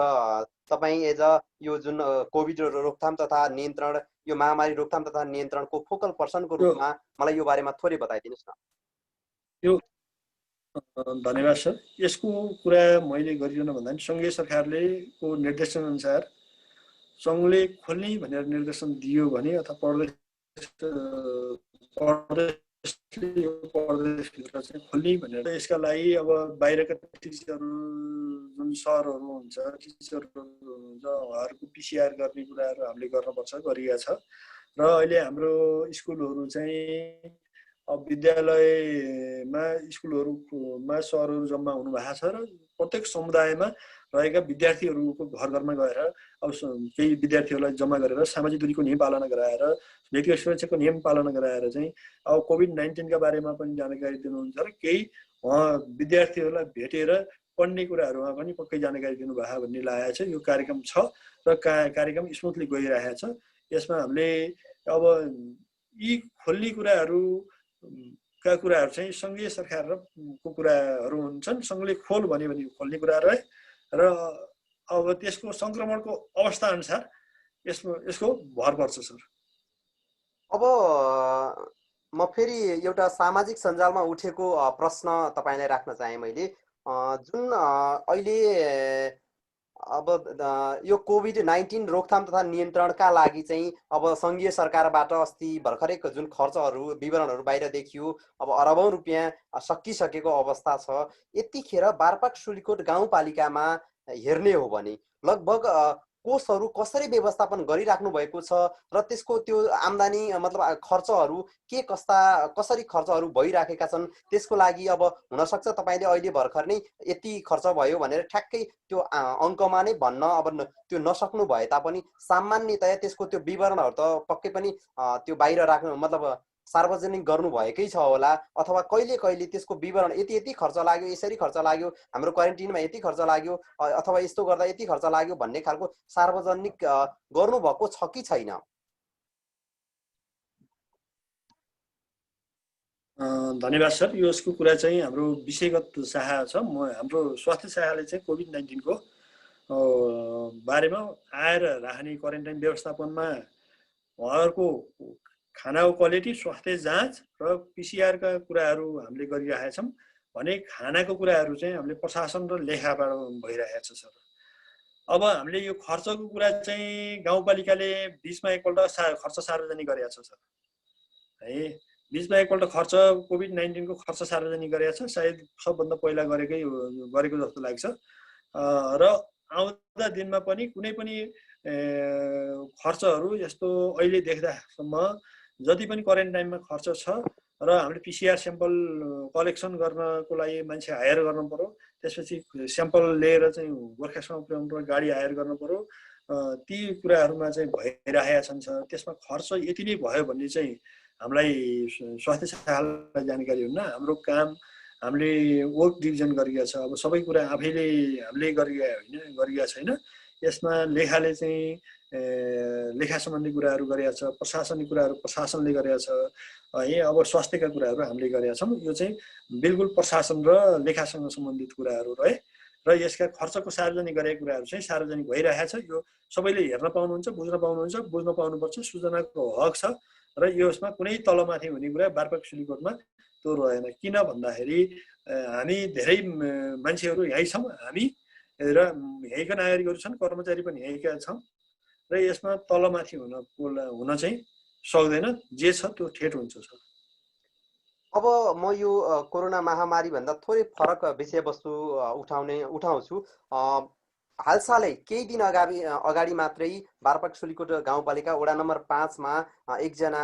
तपाईँ एज यो जुन कोभिड रोकथाम तथा नियन्त्रण, यो महामारी रोकथाम तथा नियन्त्रणको फोकल पर्सनको रूपमा मलाई यो बारेमा थोरै बताइदिनुहोस् न। धन्यवाद सर। यसको कुरा मैले गरिरहन भन्दा पनि सङ्घीय सरकारले को निर्देशन अनुसार सङ्घले खोल्ने भनेर निर्देशन दियो भने अथवा प्रदेशभित्र चाहिँ खोल्ने भनेर यसका लागि अब बाहिरका टिचरहरू जुन सरहरू हुन्छ, टिचरहरू हुन्छ, उहाँहरूको PCR गर्ने कुराहरू हामीले गर्नुपर्छ, गरिएको छ। र अहिले हाम्रो स्कुलहरू चाहिँ अब विद्यालयमा स्कुलहरूमा सरहरू जम्मा हुनुभएको छ र प्रत्येक समुदायमा रहेका विद्यार्थीहरूको घर घरमा गएर अब केही विद्यार्थीहरूलाई जम्मा गरेर सामाजिक दूरीको नियम पालना गराएर, व्यक्तिगत सुरक्षाको नियम पालना गराएर चाहिँ अब कोभिड-19 बारेमा पनि जानकारी दिनुहुन्छ र केही विद्यार्थीहरूलाई भेटेर पढ्ने कुराहरूमा पनि पक्कै जानकारी दिनुभयो भन्ने लागेको छ। यो कार्यक्रम छ र कार्यक्रम स्मुथली गइरहेको छ। यसमा हामीले अब यी खोल्ने कुराहरू चाहिँ सङ्घीय सरकारको कुराहरू हुन्छन्। सङ्घले खोल भन्यो भने खोल्ने कुराहरू है, र अब त्यसको सङ्क्रमणको अवस्था अनुसार यसको भर पर्छ सर। अब म फेरि एउटा सामाजिक सञ्जालमा उठेको प्रश्न तपाईँलाई राख्न चाहे मैले। जुन अहिले अब यो कोभिड-19 रोकथाम तथा नियन्त्रणका लागि चाहिँ अब सङ्घीय सरकारबाट अस्ति भर्खरै जुन खर्चहरू विवरणहरू बाहिर देखियो, अब अरबौं रुपियाँ सकिसकेको अवस्था छ। यतिखेर बारपाक-सुलीकोट गाउँपालिकामा हेर्ने हो भने लगभग कोषहरू कसरी व्यवस्थापन गरिराख्नु भएको छ र त्यसको त्यो आम्दानी मतलब खर्चहरू कसरी खर्चहरू भइराखेका छन्, त्यसको लागि अब हुनसक्छ तपाईँले अहिले भर्खर नै यति खर्च भयो भनेर ठ्याक्कै त्यो अङ्कमा नै भन्न अब त्यो नसक्नु भए तापनि सामान्यतया त्यसको त्यो विवरणहरू त पक्कै पनि त्यो बाहिर राख्नु मतलब सार्वजनिक गर्नुभएकै छ होला, अथवा कहिले कहिले त्यसको विवरण यति खर्च लाग्यो, यसरी खर्च लाग्यो, हाम्रो क्वारेन्टिनमा यति खर्च लाग्यो, अथवा यस्तो गर्दा यति खर्च लाग्यो भन्ने खालको सार्वजनिक गर्नुभएको छ कि छैन? धन्यवाद सर। यसको कुरा चाहिँ हाम्रो विषयगत शाखा छ। हाम्रो स्वास्थ्य शाखाले चाहिँ कोभिड-19 को बारेमा आएर राख्ने क्वारेन्टाइन व्यवस्थापनमा उहाँहरूको खानाको क्वालिटी, स्वास्थ्य जाँच र PCR का कुराहरू हामीले गरिरहेका छौँ भने खानाको कुराहरू चाहिँ हामीले प्रशासन र लेखाबाट भइरहेको छ सर। अब हामीले यो खर्चको कुरा चाहिँ गाउँपालिकाले बिचमा एकपल्ट खर्च सार्वजनिक गरेको छ सर है। बिचमा एकपल्ट खर्च कोभिड-19 को खर्च सार्वजनिक गरेको छ, सायद सबभन्दा पहिला गरेको जस्तो लाग्छ। र आउँदा दिनमा पनि कुनै पनि खर्चहरू यस्तो अहिले देख्दासम्म जति पनि क्वारेन्टाइनमा खर्च छ र हामीले PCR स्याम्पल कलेक्सन गर्नको लागि मान्छे हायर गर्नु पर्यो, त्यसपछि स्याम्पल लिएर चाहिँ गोर्खासम्म पुर्याउनु पर्यो, गाडी हायर गर्नु पर्यो, ती कुराहरूमा चाहिँ भइरहेका छन् सर। त्यसमा खर्च यति नै भयो भन्ने चाहिँ हामीलाई स्वास्थ्य शाखालाई जानकारी हुन्न। हाम्रो काम हामीले वर्क डिभिजन गरिएको छ। अब सबै कुरा आफैले हामीले गरिएको छैन। यसमा लेखाले चाहिँ लेखा सम्बन्धी कुराहरू गरेका छ, प्रशासनिक कुराहरू प्रशासनले गरेका छ है। अब स्वास्थ्यका कुराहरू हामीले गरेका छौँ। यो चाहिँ बिल्कुल प्रशासन र लेखासँग सम्बन्धित कुराहरू रहे र यसका खर्चको सार्वजनिक गरेका कुराहरू चाहिँ सार्वजनिक भइरहेको छ। यो सबैले हेर्न पाउनुहुन्छ, बुझ्न पाउनुहुन्छ, बुझ्न पाउनुपर्छ, सूचनाको हक छ र यसमा कुनै तलमाथि हुने कुरा बारपाक सिलिकोटमा त्यो रहेन। किन भन्दाखेरि हामी धेरै मान्छेहरू यहीँ छौँ, हामी र यहीँका नागरिकहरू छन्, कर्मचारी पनि यहीँका छौँ र यसमा तलमाथि हुन चाहिँ सक्दैन। जे छ त्यो ठेट हुन्छ सर। अब म यो कोरोना महामारी भन्दा थोरै फरक विषयवस्तु उठाउँछु। हालसालै केही दिन अगाडि मात्रै बारपाक सुलिकोट गाउँपालिका वडा नम्बर 5 मा एकजना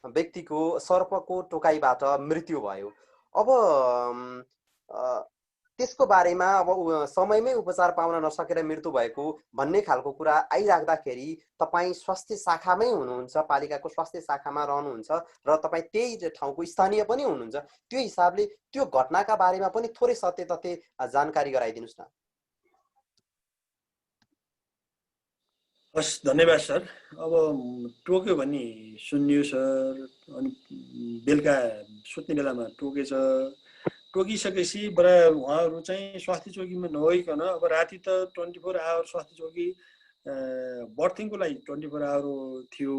व्यक्तिको सर्पको टोकाइबाट मृत्यु भयो। अब त्यसको बारेमा अब समयमै उपचार पाउन नसकेर मृत्यु भएको भन्ने खालको कुरा आइराख्दाखेरि तपाईँ स्वास्थ्य शाखामै हुनुहुन्छ, पालिकाको स्वास्थ्य शाखामा रहनुहुन्छ र तपाईँ त्यही ठाउँको स्थानीय पनि हुनुहुन्छ। त्यो हिसाबले त्यो घटनाका बारेमा पनि थोरै सत्य तथ्य जानकारी गराइदिनुस् न। हस्, धन्यवाद सर। अब टोक्यो भने सुन्यो सर। अनि बेलुका सुत्ने बेलामा टोकेछ, टोकिसकेपछि बडा उहाँहरू चाहिँ स्वास्थ्य चौकीमा नगइकन अब राति त 24 आवर स्वास्थ्य चौकी बर्थिङको लागि 24 आवर थियो।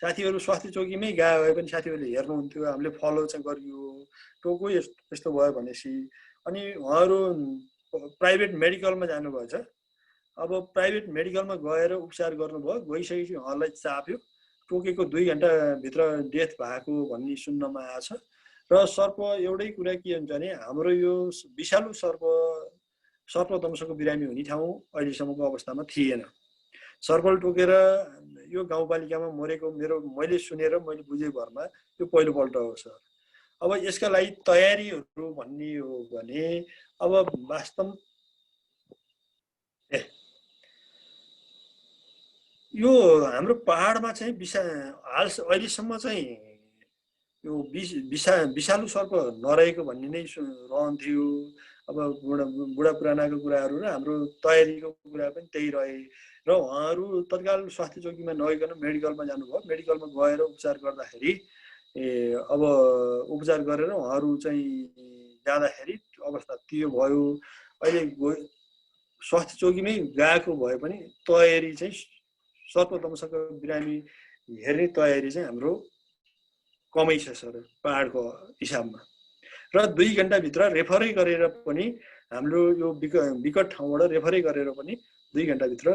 साथीहरू स्वास्थ्य चौकीमै गए भए पनि साथीहरूले हेर्नुहुन्थ्यो, हामीले फलो चाहिँ गरियो। टोको यस्तो भयो भनेपछि अनि उहाँहरू प्राइभेट मेडिकलमा जानुभएछ। अब प्राइभेट मेडिकलमा गएर उपचार गर्नुभयो, गइसकेपछि उहाँलाई चाप्यो, टोकेको 2 घण्टाभित्र डेथ भएको भन्ने सुन्नमा आएछ। र सर्प एउटै कुरा के हुन्छ भने हाम्रो यो विषालु सर्पदंशको बिरामी हुने ठाउँ अहिलेसम्मको अवस्थामा थिएन। सर्पले टोकेर यो गाउँपालिकामा मरेको मैले सुनेर मैले बुझेको भरमा यो पहिलोपल्ट हो सर। अब यसका लागि तयारीहरू भन्ने हो भने अब वास्तव यो हाम्रो पहाडमा चाहिँ अहिलेसम्म चाहिँ यो विषालु सर्प नरहेको भन्ने नै रहन्थ्यो। अब बुढा पुरानाको कुराहरू र हाम्रो तयारीको कुरा पनि त्यही रहे र उहाँहरू तत्काल स्वास्थ्य चौकीमा नगइकन मेडिकलमा जानुभयो। मेडिकलमा गएर उपचार गर्दाखेरि अब उपचार गरेर उहाँहरू चाहिँ जाँदाखेरि अवस्था त्यो भयो। अहिले स्वास्थ्य चौकीमै गएको भए पनि तयारी चाहिँ सर्पदंशको बिरामी हेर्ने तयारी चाहिँ हाम्रो कमै छ सर पहाडको हिसाबमा। र 2 घण्टाभित्र रेफरै गरेर पनि हाम्रो यो विकट ठाउँबाट रेफरै गरेर पनि 2 घण्टाभित्र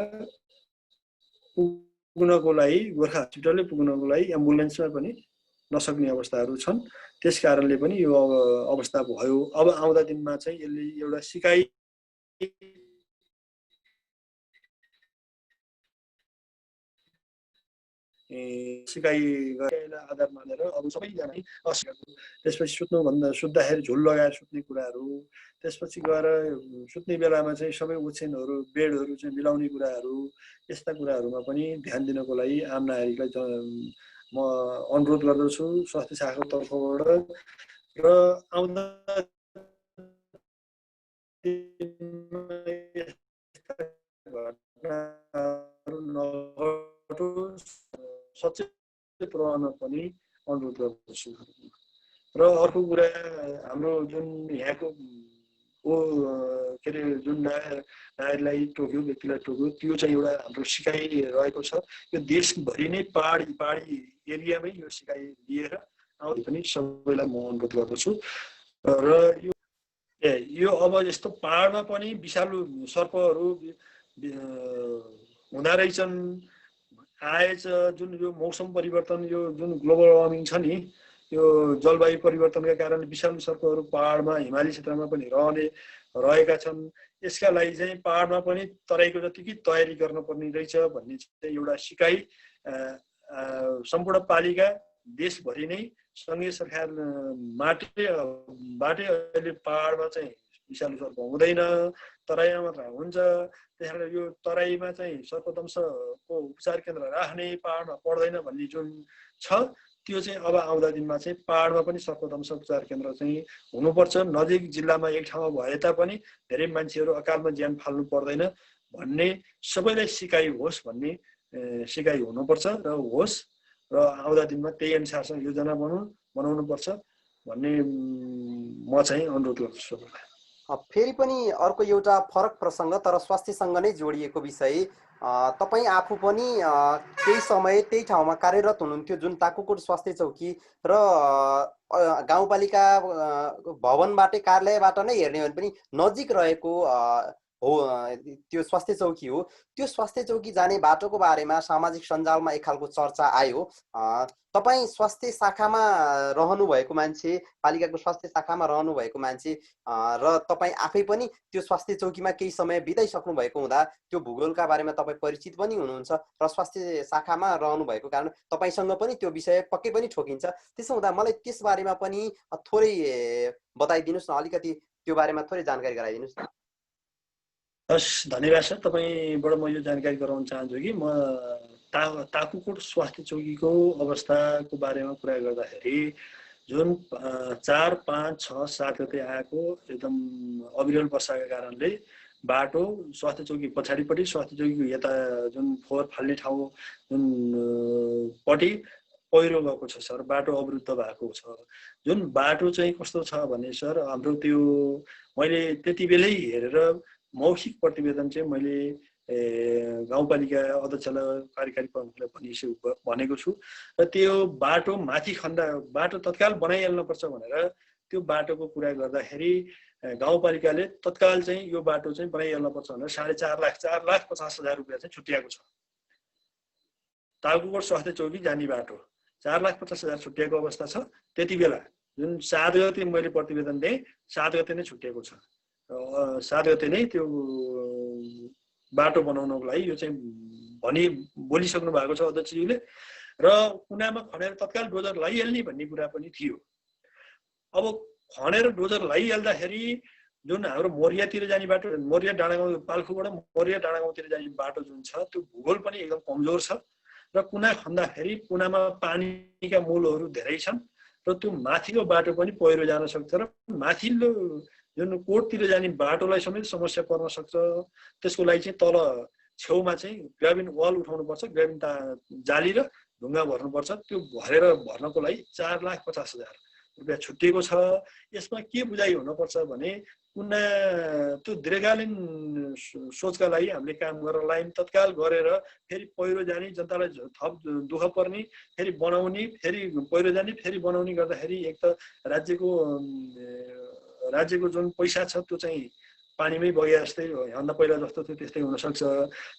पुग्नको लागि गोर्खा हस्पिटलले पुग्नको लागि एम्बुलेन्समा पनि नसक्ने अवस्थाहरू छन्। त्यस कारणले पनि यो अवस्था भयो। अब आउँदा दिनमा चाहिँ यसले एउटा सिकाइ गरेर आधार मानेर अब सबैजना त्यसपछि सुत्दाखेरि झुल लगाएर सुत्ने कुराहरू, त्यसपछि गएर सुत्ने बेलामा चाहिँ सबै ओछ्यानहरू बेडहरू चाहिँ मिलाउने कुराहरू, यस्ता कुराहरूमा पनि ध्यान दिनको लागि आम नागरिकलाई म अनुरोध गर्दछु स्वास्थ्य शाखाको तर्फबाट। र आउँदा सचेत रहन पनि अनुरोध गर्दछु। र अर्को कुरा हाम्रो जुन यहाँको के अरे जुन नागरिकलाई टोक्यो, व्यक्तिलाई टोक्यो, त्यो चाहिँ एउटा हाम्रो सिकाइ रहेको छ। यो देशभरि नै पहाडी एरियामै यो सिकाइ लिएर आउँदै पनि सबैलाई म अनुरोध गर्दछु। र यो अब यस्तो पहाडमा पनि विषालु सर्पहरू हुँदा रहेछन्, आएछ। जुन यो मौसम परिवर्तन, यो जुन ग्लोबल वार्मिङ छ नि, यो जलवायु परिवर्तनका कारण विषालु सर्पहरू पहाडमा हिमाली क्षेत्रमा पनि रहेका छन्। यसका लागि चाहिँ पहाडमा पनि तराईको जतिकै तयारी गर्नुपर्ने रहेछ भन्ने चाहिँ एउटा सिकाइ सम्पूर्ण पालिका देशभरि नै सङ्घीय सरकारबाटै अहिले पहाडमा चाहिँ विषालु सर्प हुँदैन, तराईमा मात्र हुन्छ। त्यसैले यो तराईमा चाहिँ सर्पदंशको उपचार केन्द्र राख्ने, पहाडमा पर्दैन भन्ने जुन छ त्यो चाहिँ अब आउँदा दिनमा चाहिँ पहाडमा पनि सर्पदंश उपचार केन्द्र चाहिँ हुनुपर्छ। नजिक जिल्लामा एक ठाउँमा भए तापनि धेरै मान्छेहरू अकालमा ज्यान फाल्नु पर्दैन भन्ने सबैलाई सिकाइ होस् भन्ने सिकाइ हुनुपर्छ र होस् र आउँदा दिनमा त्यही अनुसार योजना बनाउनुपर्छ भन्ने म चाहिँ अनुरोध गर्छु सबैलाई। फेरि पनि अर्को एउटा फरक प्रसङ्ग तर स्वास्थ्यसँग नै जोडिएको विषय, तपाईँ आफू पनि केही समय त्यही ठाउँमा कार्यरत हुनुहुन्थ्यो जुन ताकुकोट स्वास्थ्य चौकी र गाउँपालिका भवनबाटै कार्यालयबाट नै हेर्ने हो भने पनि नजिक रहेको हो त्यो स्वास्थ्य चौकी हो। त्यो स्वास्थ्य चौकी जाने बाटोको बारेमा सामाजिक सञ्जालमा एक खालको चर्चा आयो। तपाईँ स्वास्थ्य शाखामा रहनु भएको मान्छे, पालिकाको स्वास्थ्य शाखामा रहनु भएको मान्छे र तपाईँ आफै पनि त्यो स्वास्थ्य चौकीमा केही समय बिताइसक्नु भएको हुँदा त्यो भूगोलका बारेमा तपाईँ परिचित पनि हुनुहुन्छ र स्वास्थ्य शाखामा रहनु भएको कारण तपाईँसँग पनि त्यो विषय पक्कै पनि ठोकिन्छ। त्यसो हुँदा मलाई त्यस बारेमा पनि थोरै बताइदिनुहोस् न, अलिकति त्यो बारेमा थोरै जानकारी गराइदिनुहोस् न। हस्, धन्यवाद सर। तपाईँबाट म यो जानकारी गराउन चाहन्छु कि म ताकुकोट स्वास्थ्य चौकीको अवस्थाको बारेमा कुरा गर्दाखेरि जुन 4, 5, 6, 7 गते आएको एकदम अविरल वर्षाका कारणले बाटो स्वास्थ्य चौकी पछाडिपट्टि, स्वास्थ्य चौकीको यता जुन फोहोर फाल्ने ठाउँ जुन पट्टि पहिरो गएको छ सर, बाटो अवरुद्ध भएको छ। जुन बाटो चाहिँ कस्तो छ भने सर, हाम्रो त्यो मैले त्यति बेलै हेरेर मौखिक प्रतिवेदन चाहिँ मैले गाउँपालिका अध्यक्षलाई, कार्यकारी प्रमुखलाई भनेको छु र त्यो बाटो माथि खन्दा बाटो तत्काल बनाइहाल्नुपर्छ भनेर त्यो बाटोको कुरा गर्दाखेरि गाउँपालिकाले तत्काल चाहिँ यो बाटो चाहिँ बनाइहाल्नुपर्छ भनेर 4,50,000 रुपियाँ चाहिँ छुट्याएको छ। ताकुकोट स्वास्थ्य चौकी जाने बाटो 4,50,000 छुट्याएको अवस्था छ। त्यति बेला जुन 7 गते मैले प्रतिवेदन दिएँ, 7 गते नै छुट्याएको छ। 7 गते नै त्यो बाटो बनाउनको लागि यो चाहिँ बोलिसक्नु भएको छ अध्यक्षज्यूले र कुनामा खनेर तत्काल डोजर लगाइहाल्ने भन्ने कुरा पनि थियो। अब खनेर डोजर लगाइहाल्दाखेरि जुन हाम्रो मोरियातिर जाने बाटो, मोरिया डाँडागाउँ, पाल्खुबाट मोरिया डाँडागाउँतिर जाने बाटो जुन छ त्यो भूगोल पनि एकदम कमजोर छ र कुना खन्दाखेरि कुनामा पानीका मूलहरू धेरै छन् र त्यो माथिको बाटो पनि पहिरो जान सक्छ र माथिल्लो जुन कोटतिर जाने बाटोलाई समेत समस्या पर्न सक्छ। त्यसको लागि चाहिँ तल छेउमा चाहिँ ग्राभिन वाल उठाउनुपर्छ, ग्राभिन जाली र ढुङ्गा भर्नुपर्छ। त्यो भर्नको लागि 4,50,000 रुपियाँ छुट्टिएको छ। यसमा के बुझाइ हुनुपर्छ भने कुना त्यो दीर्घकालीन सोचका लागि हामीले काम गर्न लाइन तत्काल गरेर फेरि पहिरो जाने, जनतालाई थप दुःख पर्ने, फेरि बनाउने, फेरि पहिरो जाने, फेरि बनाउने गर्दाखेरि एक त राज्यको जुन पैसा छ त्यो चाहिँ पानीमै बगे जस्तै, भन्दा पहिला जस्तो थियो त्यस्तै हुनसक्छ।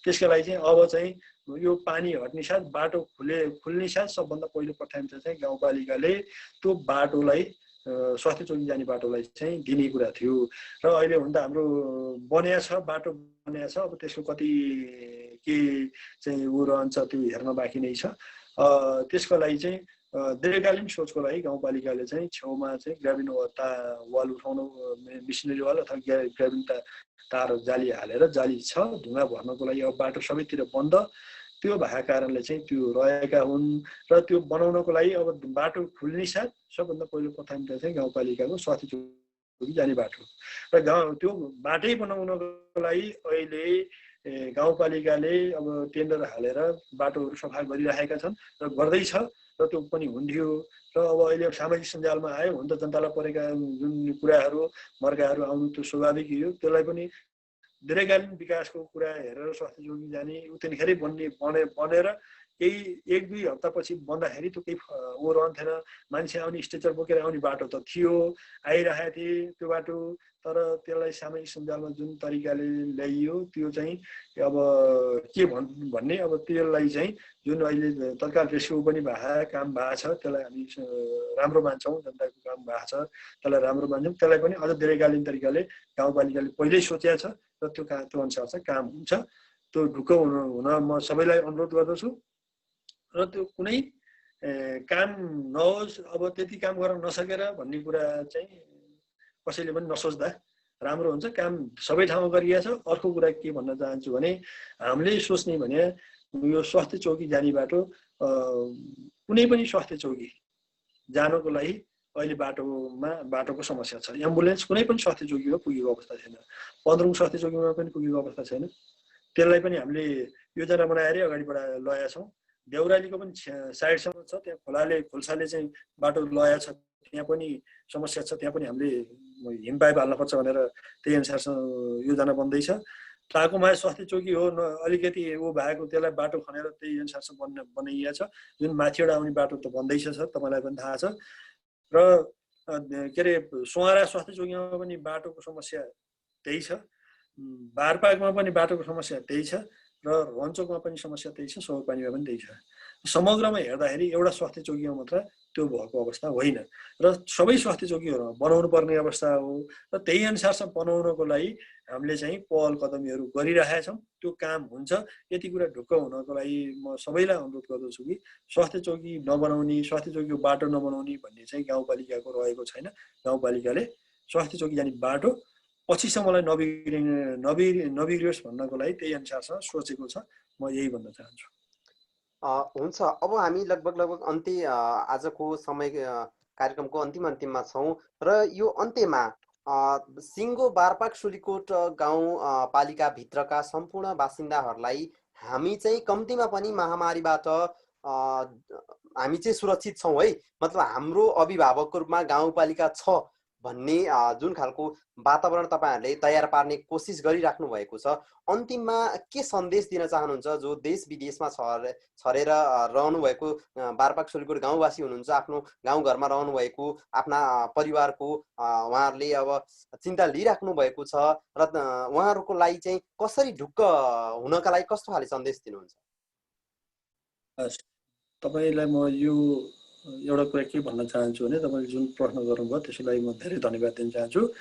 त्यसका लागि चाहिँ अब चाहिँ यो पानी हट्ने साथ, बाटो खुल्ने साथ सबभन्दा पहिलो प्राथमिकता चाहिँ गाउँपालिकाले त्यो बाटोलाई, स्वास्थ्य चौकी जाने बाटोलाई चाहिँ दिने कुरा थियो। र अहिले हुन त हाम्रो बनिया छ, बाटो बनिया छ। अब त्यसको कति के चाहिँ ऊ रहन्छ त्यो हेर्न बाँकी नै छ। त्यसको लागि चाहिँ दीर्घकालीन सोचको लागि गाउँपालिकाले चाहिँ छेउमा चाहिँ ग्राभिन वाल उठाउनु, मिसनरी वाल अथवा ग्राभिन तार जाली हालेर, जाली छ, ढुङ्गा भर्नको लागि अब बाटो सबैतिर बन्द, त्यो भएको कारणले चाहिँ त्यो रहेका हुन्। र त्यो बनाउनको लागि अब बाटो खुल्ने साथ सबभन्दा पहिलो प्राथमिकता चाहिँ गाउँपालिकाको स्वास्थ्य चौकी जाने बाटो र त्यो बाटै बनाउनको लागि अहिले गाउँपालिकाले अब टेन्डर हालेर बाटोहरू सफा गरिरहेका छन् र गर्दैछ र त्यो पनि हुन्थ्यो। र अब अहिले सामाजिक सञ्जालमा आयो, हुन त जनतालाई परेका जुन कुराहरू, मर्काहरू आउनु त्यो स्वाभाविक हो। त्यसलाई पनि दीर्घकालीन विकासको कुरा हेरेर स्वास्थ्य चौकी जाने उतिखेरै बनेर केही 1-2 हप्तापछि बन्दाखेरि त्यो केही ऊ रहन्थेन। मान्छे आउने, स्ट्रेचर बोकेर आउने बाटो त थियो, आइरहेको थिए त्यो बाटो। तर त्यसलाई सामाजिक सञ्जालमा जुन तरिकाले ल्याइयो त्यो चाहिँ अब के भन्ने, अब त्यसलाई चाहिँ जुन अहिले तत्काल रेस्क्यु पनि भएको काम भएको छ, त्यसलाई हामी राम्रो मान्छौँ, जनताको काम भएको छ त्यसलाई राम्रो मान्छौँ। त्यसलाई पनि अझ दीर्घकालीन तरिकाले गाउँपालिकाले पहिल्यै सोचेको छ र त्यो अनुसार चाहिँ काम हुन्छ। त्यो ढुक्क हुन म सबैलाई अनुरोध गर्दछु र त्यो कुनै काम नहोस्, अब त्यति काम गर्न नसकेर भन्ने कुरा चाहिँ कसैले पनि नसोच्दा राम्रो हुन्छ। काम सबै ठाउँमा गरिएको छ। अर्को कुरा के भन्न चाहन्छु भने हामीले सोच्ने भने यो स्वास्थ्य चौकी जाने बाटो, कुनै पनि स्वास्थ्य चौकी जानको लागि अहिले बाटोको समस्या छ। एम्बुलेन्स कुनै पनि स्वास्थ्य चौकीमा पुगेको अवस्था छैन, 15 स्वास्थ्य चौकीमा पनि पुगेको अवस्था छैन। त्यसलाई पनि हामीले योजना बनाएर अगाडि बढाएर लगेका छौँ। देउरालीको पनि साइडसम्म छ, त्यहाँ खोल्साले चाहिँ बाटो लगाएको छ, त्यहाँ पनि समस्या छ, त्यहाँ पनि हामीले हिम पाइप हाल्नुपर्छ भनेर त्यही अनुसारसँग योजना बन्दैछ। टाकुमा स्वास्थ्य चौकी हो, अलिकति ऊ भएको त्यसलाई बाटो खनेर त्यही अनुसारसँग बनाइएको छ। जुन माथिबाट आउने बाटो त बन्दैछ सर, तपाईँलाई पनि थाहा छ। र के अरे सुवारा स्वास्थ्य चौकीमा पनि बाटोको समस्या त्यही छ, बारपाकमा पनि बाटोको समस्या त्यही छ, र रन्चोकमा पनि समस्या त्यही छ, सौरपानीमा पनि त्यही छ। समग्रमा हेर्दाखेरि एउटा स्वास्थ्य चौकीमा मात्र त्यो भएको अवस्था होइन, र सबै स्वास्थ्य चौकीहरूमा बनाउनु पर्ने अवस्था हो। र त्यही अनुसारसँग बनाउनको लागि हामीले चाहिँ पहल कदमीहरू गरिरहेका छौँ। त्यो काम हुन्छ। यति कुरा ढुक्क हुनको लागि म सबैलाई अनुरोध गर्दछु कि स्वास्थ्य चौकी नबनाउने, स्वास्थ्य चौकीको बाटो नबनाउने भन्ने चाहिँ गाउँपालिकाको रहेको छैन। गाउँपालिकाले स्वास्थ्य चौकी जाने बाटो पछिसम्मलाई नबिग्रियोस् भन्नको लागि त्यही अनुसारसँग सोचेको छ। म यही भन्न चाहन्छु। हुन्छ, अब हामी लगभग आजको समय कार्यक्रमको अन्तिममा छौँ, र यो अन्त्यमा सिङ्गो बारपाक सुलीकोट गाउँपालिकाभित्रका सम्पूर्ण बासिन्दाहरूलाई हामी चाहिँ कम्तीमा पनि महामारीबाट हामी चाहिँ सुरक्षित छौँ है, मतलब हाम्रो अभिभावकको रूपमा गाउँपालिका छ भन्ने जुन खालको वातावरण तपाईँहरूले तयार पार्ने कोसिस गरिराख्नु भएको छ, अन्तिममा के सन्देश दिन चाहनुहुन्छ जो देश विदेशमा छरेर रहनुभएको बारपाक सुलीकोट गाउँवासी हुनुहुन्छ, आफ्नो गाउँघरमा रहनुभएको आफ्ना परिवारको उहाँहरूले अब चिन्ता लिइराख्नु भएको छ, र उहाँहरूको लागि चाहिँ कसरी ढुक्क हुनका लागि कस्तो खाले सन्देश दिनुहुन्छ? तपाईँलाई म यो एउटा कुरा के भन्न चाहन्छु भने, तपाईँले जुन प्रश्न गर्नुभयो त्यसलाई म धेरै धन्यवाद दिन चाहन्छु।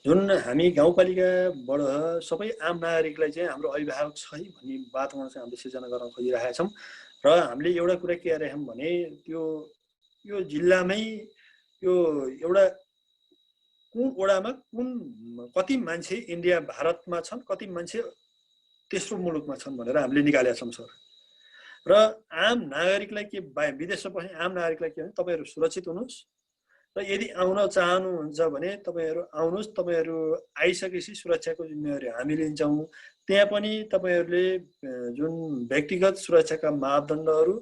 जुन हामी गाउँपालिकाबाट सबै आम नागरिकलाई चाहिँ हाम्रो अभिभावक छ है भन्ने वातावरण चाहिँ हामीले सिर्जना गर्न खोजिरहेका छौँ। र हामीले एउटा कुरा के गरेछौँ भने, यो जिल्लामै यो एउटा कुन वडामा कति मान्छे इन्डिया भारतमा छन्, कति मान्छे तेस्रो मुलुकमा छन् भनेर हामीले निकालेका छौँ सर। र आम नागरिकलाई के विदेशमा बस्ने आम नागरिकलाई के भने, तपाईँहरू सुरक्षित हुनुहोस्, र यदि आउन चाहनुहुन्छ भने तपाईँहरू आउनुहोस्। तपाईँहरू आइसकेपछि सुरक्षाको जिम्मेवारी हामी लिन्छौँ। त्यहाँ पनि तपाईँहरूले जुन व्यक्तिगत सुरक्षाका मापदण्डहरू,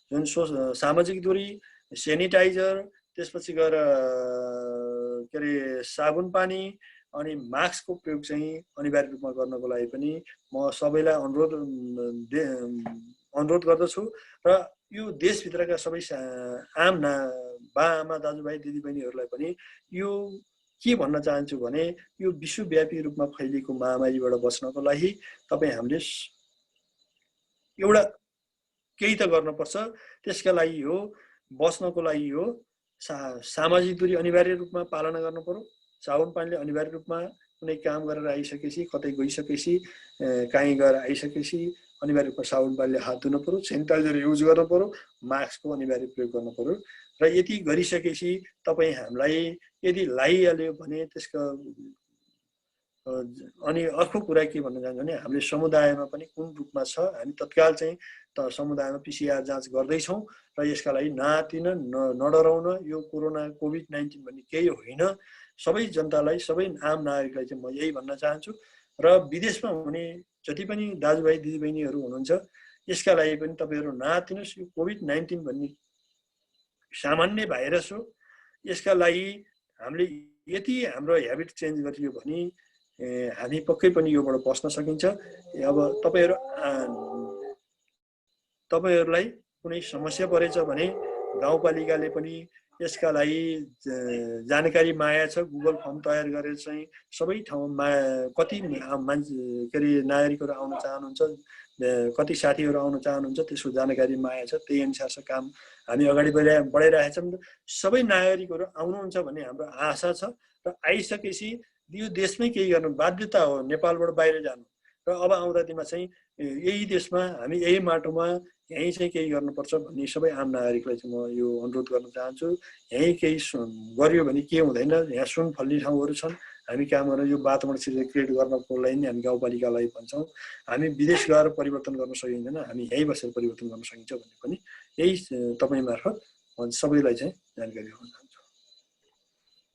जुन सामाजिक दूरी, सेनिटाइजर, त्यसपछि गएर के अरे साबुन पानी अनि मास्कको प्रयोग चाहिँ अनिवार्य रूपमा गर्नको लागि पनि म सबैलाई अनुरोध गर्दछु। र यो देशभित्रका सबै आम बाआमा, दाजुभाइ, दिदीबहिनीहरूलाई पनि यो के भन्न चाहन्छु भने, यो विश्वव्यापी रूपमा फैलिएको महामारीबाट बच्नको लागि तपाईँ हामीले एउटा केही त गर्नुपर्छ। त्यसका लागि हो, बच्नको लागि हो, सामाजिक दूरी अनिवार्य रूपमा पालना गर्नु पर्यो। साबुन पानीले अनिवार्य रूपमा कुनै काम गरेर आइसकेपछि, कतै गइसकेपछि, कहीँ गएर आइसकेपछि अनिवार्य रूपमा साबुन पानीले हात धुनु पर्यो, सेनिटाइजर युज गर्नु पर्यो, मास्कको अनिवार्य प्रयोग गर्नु पर्यो। र यति गरिसकेपछि तपाईँ हामीलाई यदि लगाइहाल्यो भने त्यसको अनि अर्को कुरा के भन्न चाहन्छु भने, हामीले समुदायमा पनि कुन रूपमा छ, हामी तत्काल चाहिँ समुदायमा PCR जाँच गर्दैछौँ। र यसका लागि नआत्तिन, नडराउन। यो कोभिड-19 भन्ने केही होइन। सबै जनतालाई, सबै आम नागरिकलाई चाहिँ म यही भन्न चाहन्छु। र विदेशमा हुने जति पनि दाजुभाइ दिदीबहिनीहरू हुनुहुन्छ, यसका लागि पनि तपाईँहरू नआत्तिनुहोस्। यो कोभिड-19 भन्ने सामान्य भाइरस हो। यसका लागि हामीले यति हाम्रो ह्याबिट चेन्ज गरियो भने हामी पक्कै पनि योबाट बस्न सकिन्छ। अब तपाईँहरूलाई कुनै समस्या परेछ भने गाउँपालिकाले पनि यसका लागि जानकारी माया छ। गुगल फर्म तयार गरेर चाहिँ सबै ठाउँमा कति मान्छे के अरे नागरिकहरू आउन चाहनुहुन्छ, कति साथीहरू आउन चाहनुहुन्छ, त्यसको जानकारी माया छ। त्यही अनुसार काम हामी अगाडि बढाइरहेका छौँ। सबै नागरिकहरू आउनुहुन्छ भन्ने हाम्रो आशा छ। र आइसकेपछि यो देशमै केही गर्नु बाध्यता हो, नेपालबाट बाहिर जानु। र अब आउँदादेखिमा चाहिँ यही देशमा हामी यही माटोमा यहीँ चाहिँ केही गर्नुपर्छ भन्ने सबै आम नागरिकलाई चाहिँ म यो अनुरोध गर्न चाहन्छु। यहीँ केही गरियो भने के हुँदैन, यहाँ सुन फल्ने ठाउँहरू छन्। हामी काम गरेर यो वातावरण क्रिएट गर्नको लागि नै हामी गाउँपालिकालाई भन्छौँ। हामी विदेश गएर परिवर्तन गर्न सकिँदैन, हामी यहीँ बसेर परिवर्तन गर्न सकिन्छ भन्ने पनि यही तपाईँ मार्फत सबैलाई चाहिँ जानकारी गराउन चाहन्छु।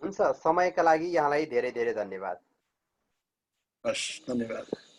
हुन्छ, समयका लागि यहाँलाई धेरै धेरै धन्यवाद। हस्, धन्यवाद।